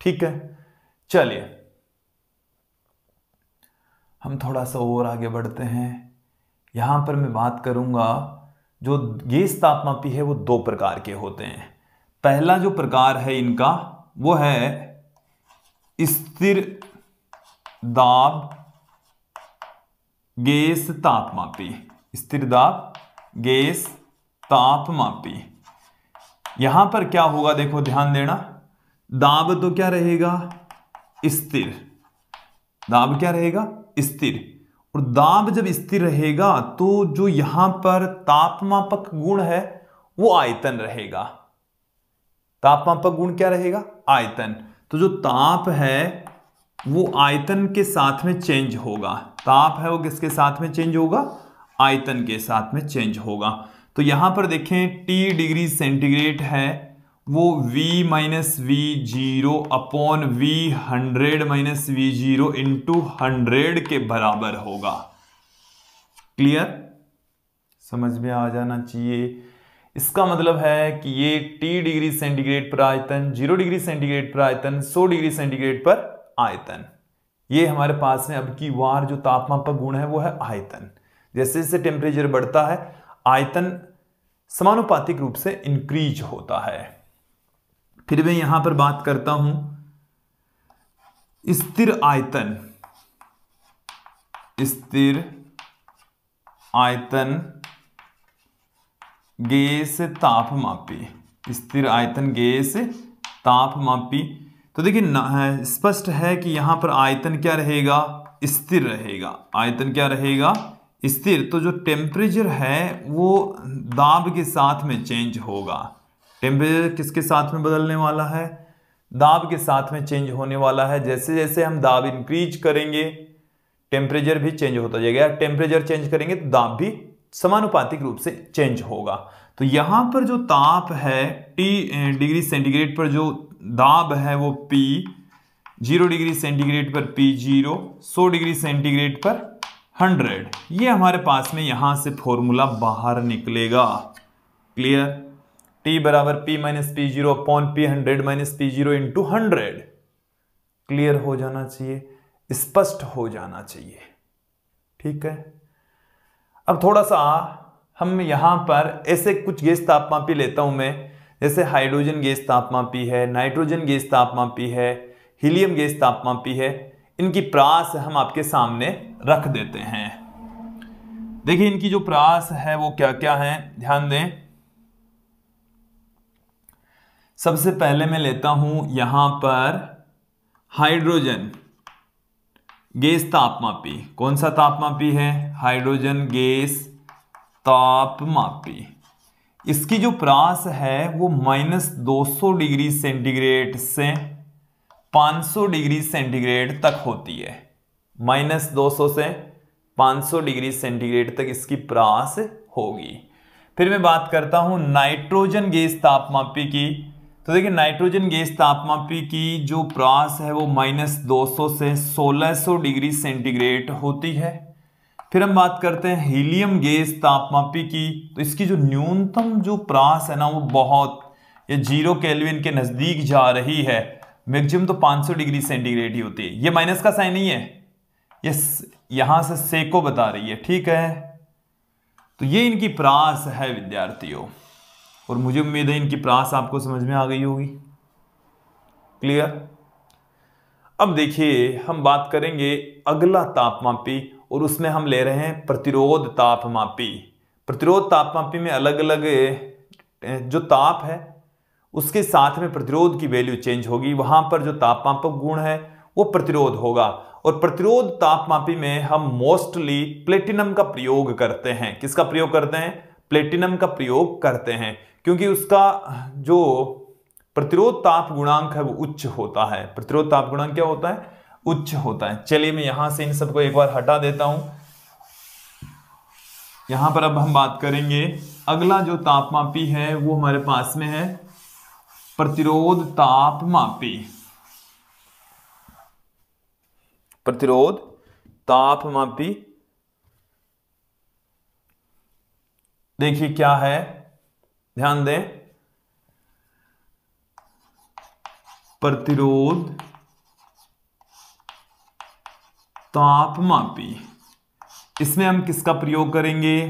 ठीक है, चलिए हम थोड़ा सा और आगे बढ़ते हैं। यहां पर मैं बात करूंगा, जो गैस तापमापी है वो दो प्रकार के होते हैं। पहला जो प्रकार है इनका वो है स्थिर दाब गैस तापमापी। स्थिर दाब गैस तापमापी। यहां पर क्या होगा, देखो ध्यान देना, दाब तो क्या रहेगा? स्थिर। दाब क्या रहेगा? स्थिर। और दाब जब स्थिर रहेगा तो जो यहां पर तापमापक गुण है वो आयतन रहेगा। तापमापक गुण क्या रहेगा? आयतन। तो जो ताप है वो आयतन के साथ में चेंज होगा। ताप है वो किसके साथ में चेंज होगा? आयतन के साथ में चेंज होगा। तो यहां पर देखें T डिग्री सेंटीग्रेड है वो V minus we zero upon V 100 minus we zero into 100 के बराबर होगा। क्लियर? समझ में आ जाना चाहिए। इसका मतलब है कि ये T डिग्री सेंटीग्रेड पर आयतन, 0 डिग्री सेंटीग्रेड पर आयतन, 100 डिग्री सेंटीग्रेड पर आयतन। ये हमारे पास में अब की बार जो तापमापक गुण है वो है आयतन। जैसे जैसे टेम्परेचर बढ़ता है आयतन समानुपातिक रूप से इंक्रीज होता है। फिर मैं यहां पर बात करता हूं स्थिर आयतन। स्थिर आयतन गैस तापमापी। स्थिर आयतन गैस तापमापी। तो देखिए स्पष्ट है कि यहां पर आयतन क्या रहेगा? स्थिर रहेगा। आयतन क्या रहेगा? स्थिर। तो जो टेम्परेचर है वो दाब के साथ में चेंज होगा। टेम्परेचर किसके साथ में बदलने वाला है? दाब के साथ में चेंज होने वाला है। जैसे जैसे हम दाब इंक्रीज करेंगे टेम्परेचर भी चेंज होता जाएगा। टेम्परेचर चेंज करेंगे तो दाब भी समानुपातिक रूप से चेंज होगा। तो यहां पर जो ताप है T डिग्री सेंटीग्रेड पर जो दाब है वो P, 0 डिग्री सेंटीग्रेड पर P0, 100 डिग्री सेंटीग्रेड पर 100। ये हमारे पास में यहां से फॉर्मूला बाहर निकलेगा। क्लियर? T बराबर P minus P zero upon P 100 minus P zero into 100। Clear हो जाना चाहिए, स्पष्ट हो जाना चाहिए। ठीक है, अब थोड़ा सा हम यहां पर ऐसे कुछ गैस तापमापी लेता हूं मैं। जैसे हाइड्रोजन गैस तापमापी है, नाइट्रोजन गैस तापमापी है, हीलियम गैस तापमापी है। इनकी प्रास हम आपके सामने रख देते हैं। देखिए इनकी जो प्रास है वो क्या क्या है, ध्यान दें। सबसे पहले मैं लेता हूं यहां पर हाइड्रोजन गैस तापमापी। कौन सा तापमापी है? हाइड्रोजन गैस तापमापी। इसकी जो प्रास है वो -200 डिग्री सेंटीग्रेड से 500 डिग्री सेंटीग्रेड तक होती है। -200 से 500 डिग्री सेंटीग्रेड तक इसकी प्रास होगी। फिर मैं बात करता हूं नाइट्रोजन गैस तापमापी की। तो देखिए नाइट्रोजन गैस तापमापी की जो प्रास है वो -200 से 1600 डिग्री सेंटीग्रेड होती है। फिर हम बात करते हैं हीलियम गैस तापमापी की। तो इसकी जो न्यूनतम जो प्रास है ना वो बहुत, ये 0 केल्विन के नजदीक जा रही है। मैक्सिमम तो 500 डिग्री सेंटीग्रेड ही होती है। ये माइनस का साइन नहीं है, ये यहां से सेको बता रही है। ठीक है, तो ये इनकी प्रास है विद्यार्थियों, और मुझे उम्मीद है इनकी प्रास आपको समझ में आ गई होगी। क्लियर? अब देखिए हम बात करेंगे अगला तापमापी, और उसमें हम ले रहे हैं प्रतिरोध तापमापी। प्रतिरोध तापमापी में अलग अलग जो ताप है उसके साथ में प्रतिरोध की वैल्यू चेंज होगी। वहां पर जो तापमापक गुण है वो प्रतिरोध होगा। और प्रतिरोध तापमापी में हम मोस्टली प्लेटिनम का प्रयोग करते हैं। किसका प्रयोग करते हैं? प्लेटिनम का प्रयोग करते हैं, क्योंकि उसका जो प्रतिरोध ताप गुणांक है वो उच्च होता है। प्रतिरोध ताप गुणांक क्या होता है? उच्च होता है। चलिए मैं यहां से इन सबको एक बार हटा देता हूं। यहां पर अब हम बात करेंगे अगला जो तापमापी है वो हमारे पास में है प्रतिरोध तापमापी। प्रतिरोध तापमापी देखिए क्या है, ध्यान दें, प्रतिरोध तापमापी। इसमें हम किसका प्रयोग करेंगे?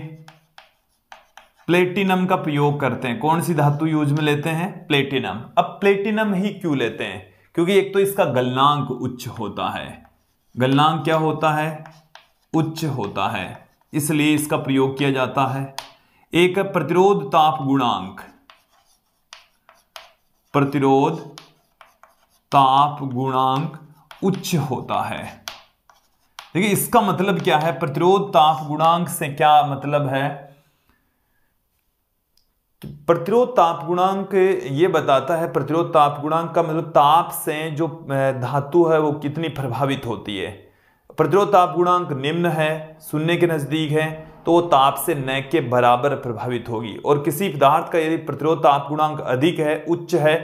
प्लेटिनम का प्रयोग करते हैं। कौन सी धातु यूज में लेते हैं? प्लेटिनम। अब प्लेटिनम ही क्यों लेते हैं? क्योंकि एक तो इसका गलनांक उच्च होता है। गलनांक क्या होता है? उच्च होता है, इसलिए इसका प्रयोग किया जाता है। एक प्रतिरोध ताप गुणांक, प्रतिरोध ताप गुणांक उच्च होता है। देखिए इसका मतलब क्या है? प्रतिरोध ताप गुणांक से क्या मतलब है? प्रतिरोध ताप गुणांक ये बताता है, प्रतिरोध ताप गुणांक का मतलब ताप से जो धातु है वो कितनी प्रभावित होती है। प्रतिरोध ताप गुणांक निम्न है, शून्य के नजदीक है, तो वो ताप से न के बराबर प्रभावित होगी। और किसी पदार्थ का यदि प्रतिरोध ताप गुणांक अधिक है, उच्च है,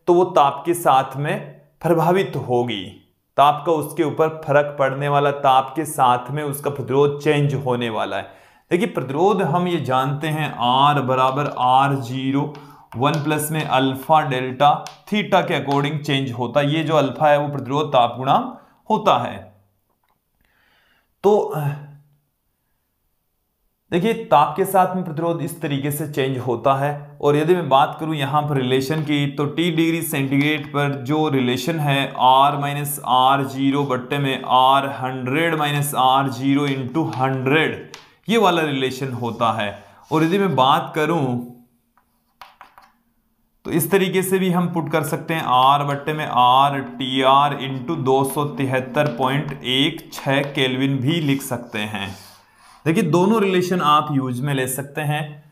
तो वो ताप के साथ में प्रभावित होगी। ताप का उसके ऊपर फर्क पड़ने वाला, ताप के साथ में उसका प्रतिरोध चेंज होने वाला है। देखिए प्रतिरोध हम ये जानते हैं R बराबर R0 1 प्लस में अल्फा डेल्टा थीटा के अकॉर्डिंग चेंज होता है। ये जो अल्फा है वो प्रतिरोध ताप गुणांक होता है। तो देखिए ताप के साथ में प्रतिरोध इस तरीके से चेंज होता है। और यदि मैं बात करूं यहां पर रिलेशन की, तो T डिग्री सेंटीग्रेड पर जो रिलेशन है R माइनस R0 बट्टे में R100 माइनस R0 इंटू 100, ये वाला रिलेशन होता है। और यदि मैं बात करूं तो इस तरीके से भी हम पुट कर सकते हैं, R बट्टे में RTR इंटू 273.16 केल्विन भी लिख सकते हैं। देखिए दोनों रिलेशन आप यूज में ले सकते हैं।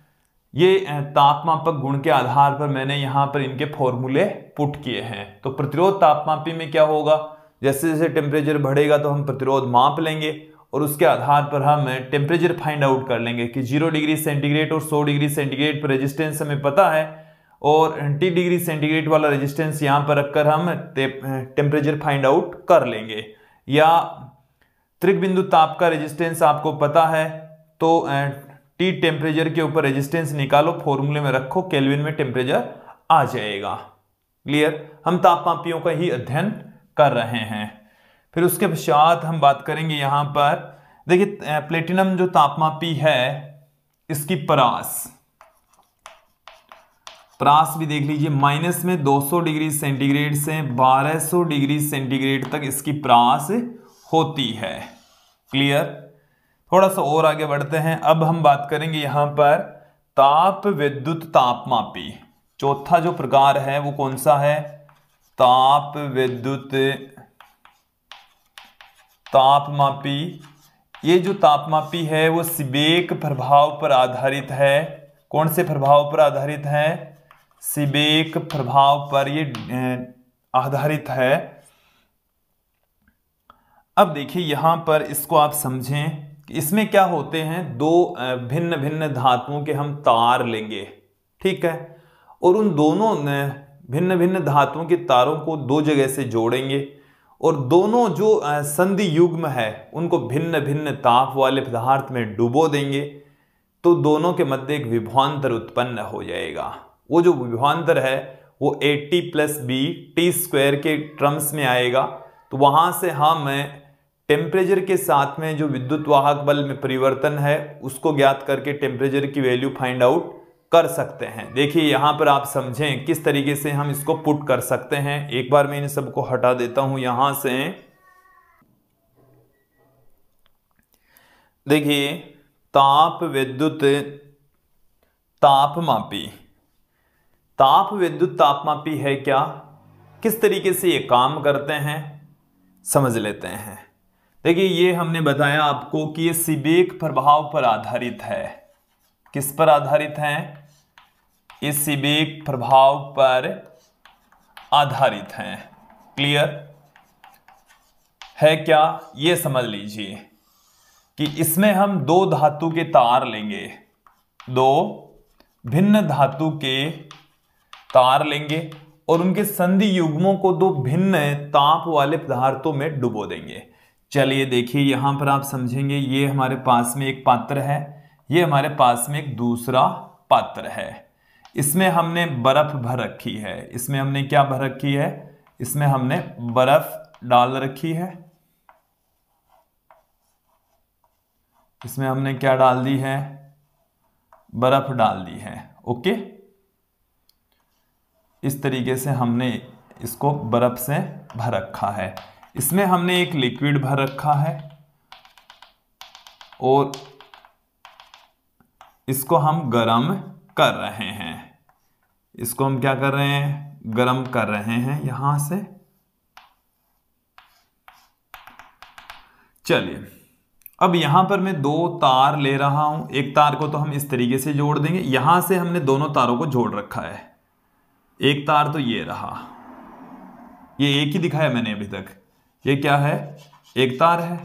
ये तापमापक गुण के आधार पर मैंने यहां पर इनके फॉर्मूले पुट किए हैं। तो प्रतिरोध तापमापी में क्या होगा? जैसे जैसे टेम्परेचर बढ़ेगा तो हम प्रतिरोध माप लेंगे और उसके आधार पर हम टेम्परेचर फाइंड आउट कर लेंगे कि 0 डिग्री सेंटीग्रेड और 100 डिग्री सेंटीग्रेड पर रेजिस्टेंस हमें पता है, और 30 डिग्री सेंटीग्रेड वाला रेजिस्टेंस यहां पर रखकर हम टेम्परेचर फाइंड आउट कर लेंगे। या त्रिक बिंदु ताप का रेजिस्टेंस आपको पता है, तो T टेम्परेचर के ऊपर रेजिस्टेंस निकालो, फॉर्मूले में रखो, केल्विन में टेम्परेचर आ जाएगा। क्लियर? हम तापमापियों का ही अध्ययन कर रहे हैं। फिर उसके पश्चात हम बात करेंगे यहां पर, देखिए प्लेटिनम जो तापमापी है इसकी परास भी देख लीजिए, माइनस में 200 डिग्री सेंटीग्रेड से 1200 डिग्री सेंटीग्रेड तक इसकी परास होती है। क्लियर? थोड़ा सा और आगे बढ़ते हैं। अब हम बात करेंगे यहां पर ताप विद्युत तापमापी। चौथा जो प्रकार है वो कौन सा है? ताप विद्युत तापमापी। ये जो तापमापी है वो सीबेक प्रभाव पर आधारित है। कौन से प्रभाव पर आधारित है? सीबेक प्रभाव पर ये आधारित है। अब देखिए यहां पर इसको आप समझें कि इसमें क्या होते हैं, दो भिन्न भिन्न धातुओं के हम तार लेंगे, ठीक है, और उन दोनों भिन्न भिन्न धातुओं के तारों को दो जगह से जोड़ेंगे और दोनों जो संधि युग्म है उनको भिन्न भिन्न ताप वाले पदार्थ में डुबो देंगे, तो दोनों के मध्य एक विभवांतर उत्पन्न हो जाएगा। वो जो विभवांतर है वो AT प्लस B T² के टर्म्स में आएगा। तो वहां से हम टेम्परेचर के साथ में जो विद्युत वाहक बल में परिवर्तन है उसको ज्ञात करके टेम्परेचर की वैल्यू फाइंड आउट कर सकते हैं। देखिए यहां पर आप समझें किस तरीके से हम इसको पुट कर सकते हैं। एक बार मैं इन सबको हटा देता हूं यहां से। देखिए ताप विद्युत तापमापी, ताप विद्युत तापमापी है क्या, किस तरीके से ये काम करते हैं समझ लेते हैं। देखिए ये हमने बताया आपको कि ये सीबेक प्रभाव पर आधारित है। किस पर आधारित है? ये सीबेक प्रभाव पर आधारित है। क्लियर है क्या? ये समझ लीजिए कि इसमें हम दो धातु के तार लेंगे, दो भिन्न धातु के तार लेंगे और उनके संधि युग्मों को दो भिन्न ताप वाले पदार्थों में डुबो देंगे। चलिए देखिए यहां पर आप समझेंगे, ये हमारे पास में एक पात्र है ये हमारे पास में एक दूसरा पात्र है। इसमें हमने बर्फ भर रखी है। इसमें हमने क्या भर रखी है? इसमें हमने बर्फ डाल रखी है। इसमें हमने क्या डाल दी है? बर्फ डाल दी है। ओके, इस तरीके से हमने इसको बर्फ से भर रखा है। इसमें हमने एक लिक्विड भर रखा है और इसको हम गर्म कर रहे हैं। इसको हम क्या कर रहे हैं? गर्म कर रहे हैं यहां से। चलिए, अब यहां पर मैं दो तार ले रहा हूं। एक तार को तो हम इस तरीके से जोड़ देंगे। यहां से हमने दोनों तारों को जोड़ रखा है। एक तार तो ये रहा, ये एक ही दिखाया मैंने अभी तक। ये क्या है? एक तार है,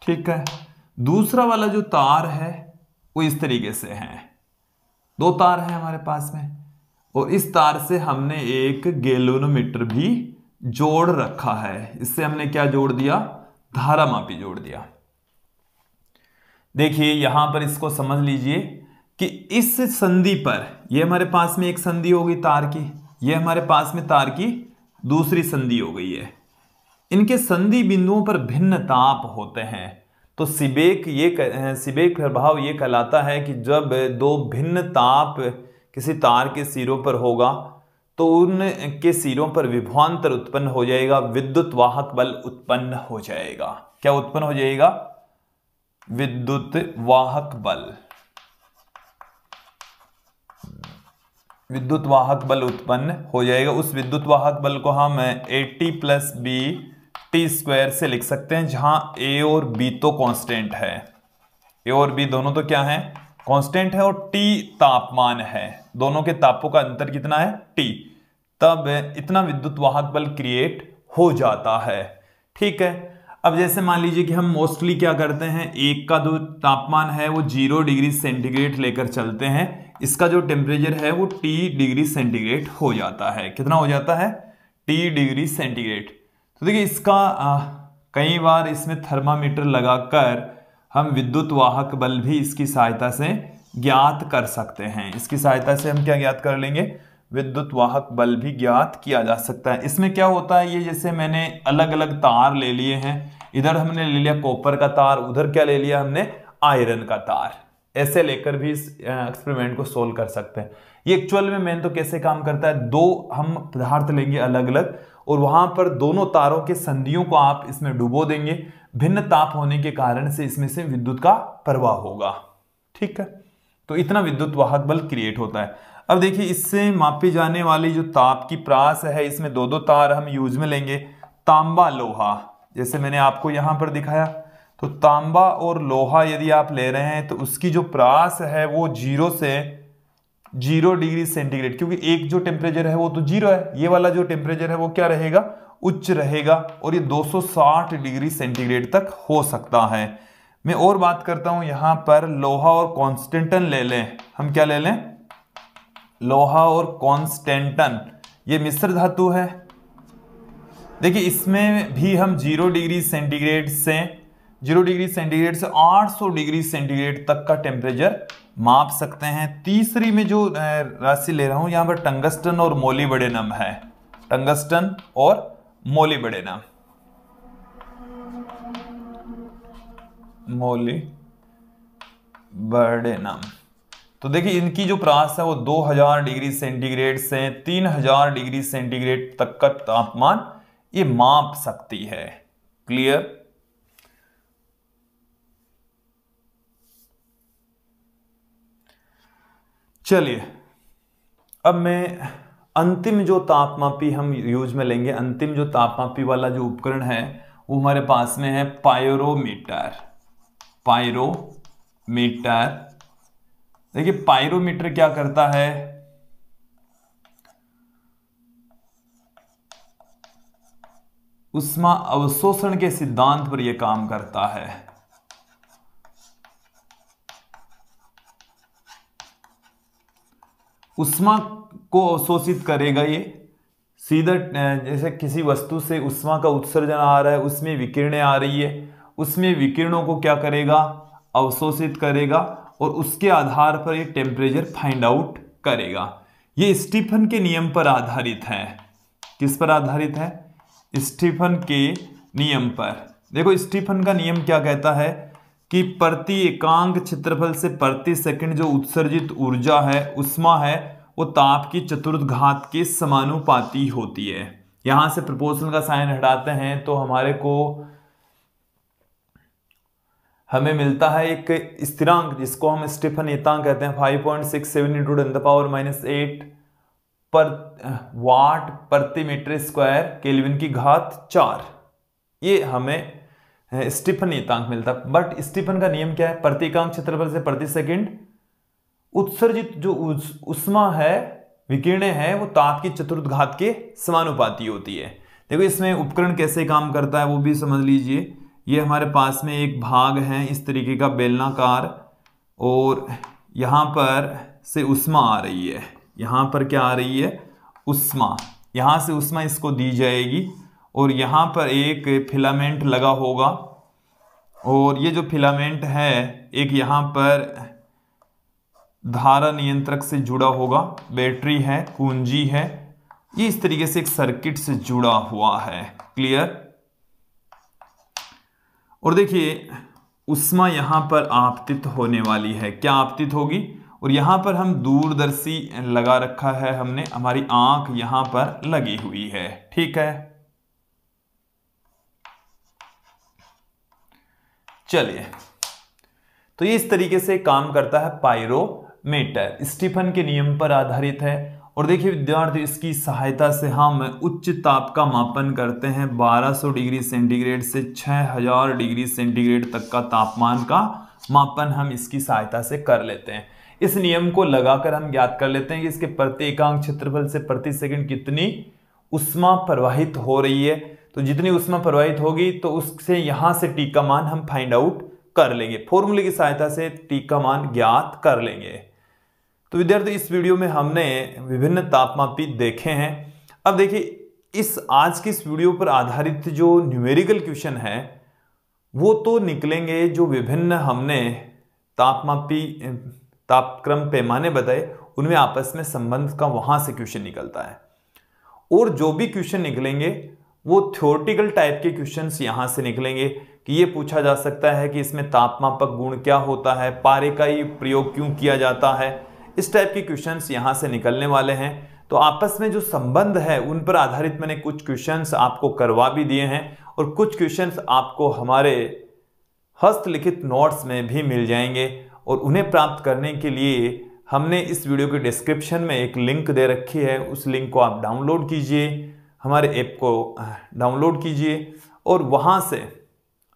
ठीक है। दूसरा वाला जो तार है वो इस तरीके से है। दो तार है हमारे पास में, और इस तार से हमने एक गैल्वेनोमीटर भी जोड़ रखा है। इससे हमने क्या जोड़ दिया? धारामापी जोड़ दिया। देखिए यहां पर इसको समझ लीजिए कि इस संधि पर, ये हमारे पास में एक संधि होगी तार की, ये हमारे पास में तार की दूसरी संधि हो गई है। इनके संधि बिंदुओं पर भिन्न ताप होते हैं। तो सीबेक प्रभाव ये कहलाता है कि जब दो भिन्न ताप किसी तार के सिरों पर होगा तो उनके सिरों पर विभवांतर उत्पन्न हो जाएगा, विद्युत वाहक बल उत्पन्न हो जाएगा। क्या उत्पन्न हो जाएगा? विद्युत वाहक बल। विद्युत वाहक बल उत्पन्न हो जाएगा। उस विद्युत वाहक बल को हम AT + B T² से लिख सकते हैं, जहां A और B तो कांस्टेंट है। A और B दोनों तो क्या है? कांस्टेंट है, और T तापमान है। दोनों के तापों का अंतर कितना है? T। तब इतना विद्युत वाहक बल क्रिएट हो जाता है। ठीक है। अब जैसे मान लीजिए कि हम मोस्टली क्या करते हैं, एक का जो तापमान है वो 0 डिग्री सेंटीग्रेड लेकर चलते हैं। इसका जो टेम्परेचर है वो T डिग्री सेंटीग्रेड हो जाता है। कितना हो जाता है? T degree centigrade. तो देखिए इसका कई बार इसमें थर्मामीटर लगाकर हम विद्युत वाहक बल भी इसकी सहायता से ज्ञात कर सकते हैं। इसकी सहायता से हम क्या ज्ञात कर लेंगे? विद्युत वाहक बल भी ज्ञात किया जा सकता है। इसमें क्या होता है, ये जैसे मैंने अलग अलग तार ले लिए हैं। इधर हमने ले लिया कॉपर का तार, उधर क्या ले लिया हमने? आयरन का तार। ऐसे लेकर भी इस एक्सपेरिमेंट को सोल्व कर सकते हैं। ये एक्चुअल में मेन तो कैसे काम करता है, दो हम पदार्थ लेंगे अलग अलग, और वहां पर दोनों तारों के संधियों को आप इसमें डुबो देंगे। भिन्न ताप होने के कारण से इसमें से विद्युत का प्रवाह होगा। ठीक है, तो इतना विद्युत वाहक बल क्रिएट होता है। अब देखिए इससे मापी जाने वाली जो ताप की प्रास है, इसमें दो दो तार हम यूज में लेंगे। तांबा लोहा, जैसे मैंने आपको यहां पर दिखाया, तो तांबा और लोहा यदि आप ले रहे हैं तो उसकी जो प्रास है वो 0 से 0 डिग्री सेंटीग्रेड, क्योंकि एक जो टेम्परेचर है वो तो 0 है, ये वाला जो टेम्परेचर है वो क्या रहेगा? उच्च रहेगा, और ये 260 डिग्री सेंटीग्रेड तक हो सकता है। मैं और बात करता हूं, यहां पर लोहा और कॉन्स्टेंटन ले लें। हम क्या ले लें? लोहा और कॉन्स्टेंटन, ये मिश्र धातु है। देखिए इसमें भी हम 0 डिग्री सेंटीग्रेड से 800 डिग्री सेंटीग्रेड तक का टेम्परेचर माप सकते हैं। तीसरी में जो राशि ले रहा हूं, यहां पर टंगस्टन और मोलिब्डेनम है। टंगस्टन और मोलिब्डेनम, तो देखिए इनकी जो प्रास है वो 2000 डिग्री सेंटीग्रेड से 3000 डिग्री सेंटीग्रेड तक का तापमान ये माप सकती है। क्लियर? चलिए अब मैं अंतिम जो तापमापी हम यूज में लेंगे, अंतिम जो तापमापी वाला जो उपकरण है वो हमारे पास में है पायरोमीटर। देखिए पायरोमीटर क्या करता है, उष्मा अवशोषण के सिद्धांत पर यह काम करता है। उष्मा को अवशोषित करेगा ये सीधा, जैसे किसी वस्तु से उष्मा का उत्सर्जन आ रहा है, उसमें विकिरणें आ रही है, उसमें विकिरणों को क्या करेगा? अवशोषित करेगा और उसके आधार पर ये टेम्परेचर फाइंड आउट करेगा। ये स्टीफन के नियम पर आधारित है। किस पर आधारित है? स्टीफन के नियम पर। देखो स्टीफन का नियम क्या कहता है कि प्रति एकांक क्षेत्रफल से प्रति सेकंड जो उत्सर्जित ऊर्जा है, उष्मा है, वो ताप की चतुर्थ घात के समानुपाती होती है। यहां से प्रोपोर्शनल का साइन हटाते हैं तो हमें मिलता है एक स्थिरांक जिसको हम स्टीफन एकांक कहते हैं 5.67 × 10⁻⁸ पर वाट प्रति मीटर स्क्वायर केल्विन की घात 4। ये हमें स्टीफन एकांक मिलता है। बट स्टीफन का नियम क्या है? प्रति एकांक क्षेत्रफल से प्रति सेकंड उत्सर्जित जो उष्मा है, विकिरणें हैं, वो ताप की चतुर्थ घात के समानुपाती होती है। देखो इसमें उपकरण कैसे काम करता है वो भी समझ लीजिए। ये हमारे पास में एक भाग है इस तरीके का बेलनाकार, और यहाँ पर से उष्मा आ रही है। यहाँ पर क्या आ रही है? उष्मा। यहाँ से उष्मा इसको दी जाएगी और यहाँ पर एक फिलामेंट लगा होगा, और ये जो फिलामेंट है एक यहाँ पर धारा नियंत्रक से जुड़ा होगा, बैटरी है, कुंजी है, ये इस तरीके से एक सर्किट से जुड़ा हुआ है। क्लियर? और देखिए उष्मा यहां पर आपतित होने वाली है। क्या आपतित होगी? और यहां पर हम दूरदर्शी लगा रखा है हमने, हमारी आंख यहां पर लगी हुई है। ठीक है, चलिए, तो ये इस तरीके से काम करता है पायरोमीटर। स्टीफन के नियम पर आधारित है। और देखिए विद्यार्थी, इसकी सहायता से हम उच्च ताप का मापन करते हैं। 1200 डिग्री सेंटीग्रेड से 6000 डिग्री सेंटीग्रेड तक का तापमान का मापन हम इसकी सहायता से कर लेते हैं। इस नियम को लगाकर हम ज्ञात कर लेते हैं कि इसके प्रति एकांक क्षेत्रफल से प्रति सेकंड कितनी उष्मा प्रवाहित हो रही है। तो जितनी उष्मा प्रवाहित होगी तो उससे यहां से टी का मान हम फाइंड आउट कर लेंगे। फॉर्मूले की सहायता से टी का मान ज्ञात कर लेंगे। तो विद्यार्थी, इस वीडियो में हमने विभिन्न तापमापी देखे हैं। अब देखिए इस आज की इस वीडियो पर आधारित जो न्यूमेरिकल क्वेश्चन है वो तो निकलेंगे, जो विभिन्न हमने तापमापी तापक्रम पैमाने बताए उनमें आपस में संबंध का वहां से क्वेश्चन निकलता है। और जो भी क्वेश्चन निकलेंगे वो थ्योरेटिकल टाइप के क्वेश्चंस यहां से निकलेंगे कि ये पूछा जा सकता है कि इसमें तापमापक गुण क्या होता है, पारे का ही प्रयोग क्यों किया जाता है। इस टाइप के क्वेश्चंस यहां से निकलने वाले हैं। तो आपस में जो संबंध है उन पर आधारित मैंने कुछ क्वेश्चंस आपको करवा भी दिए हैं, और कुछ क्वेश्चंस आपको हमारे हस्तलिखित नोट्स में भी मिल जाएंगे। और उन्हें प्राप्त करने के लिए हमने इस वीडियो के डिस्क्रिप्शन में एक लिंक दे रखी है। उस लिंक को आप डाउनलोड कीजिए, हमारे ऐप को डाउनलोड कीजिए, और वहां से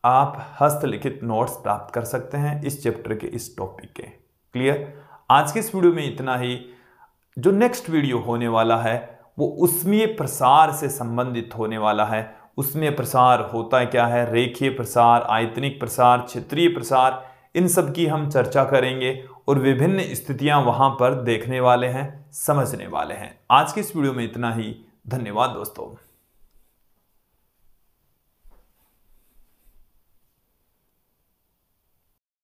आप हस्तलिखित नोट्स प्राप्त कर सकते हैं इस चैप्टर के, इस टॉपिक के। क्लियर? आज के इस वीडियो में इतना ही। जो नेक्स्ट वीडियो होने वाला है वो ऊष्मीय प्रसार से संबंधित होने वाला है। ऊष्मीय प्रसार होता क्या है, रेखीय प्रसार, आयतनिक प्रसार, क्षेत्रीय प्रसार, इन सब की हम चर्चा करेंगे और विभिन्न स्थितियां वहां पर देखने वाले हैं, समझने वाले हैं। आज की इस वीडियो में इतना ही। धन्यवाद दोस्तों।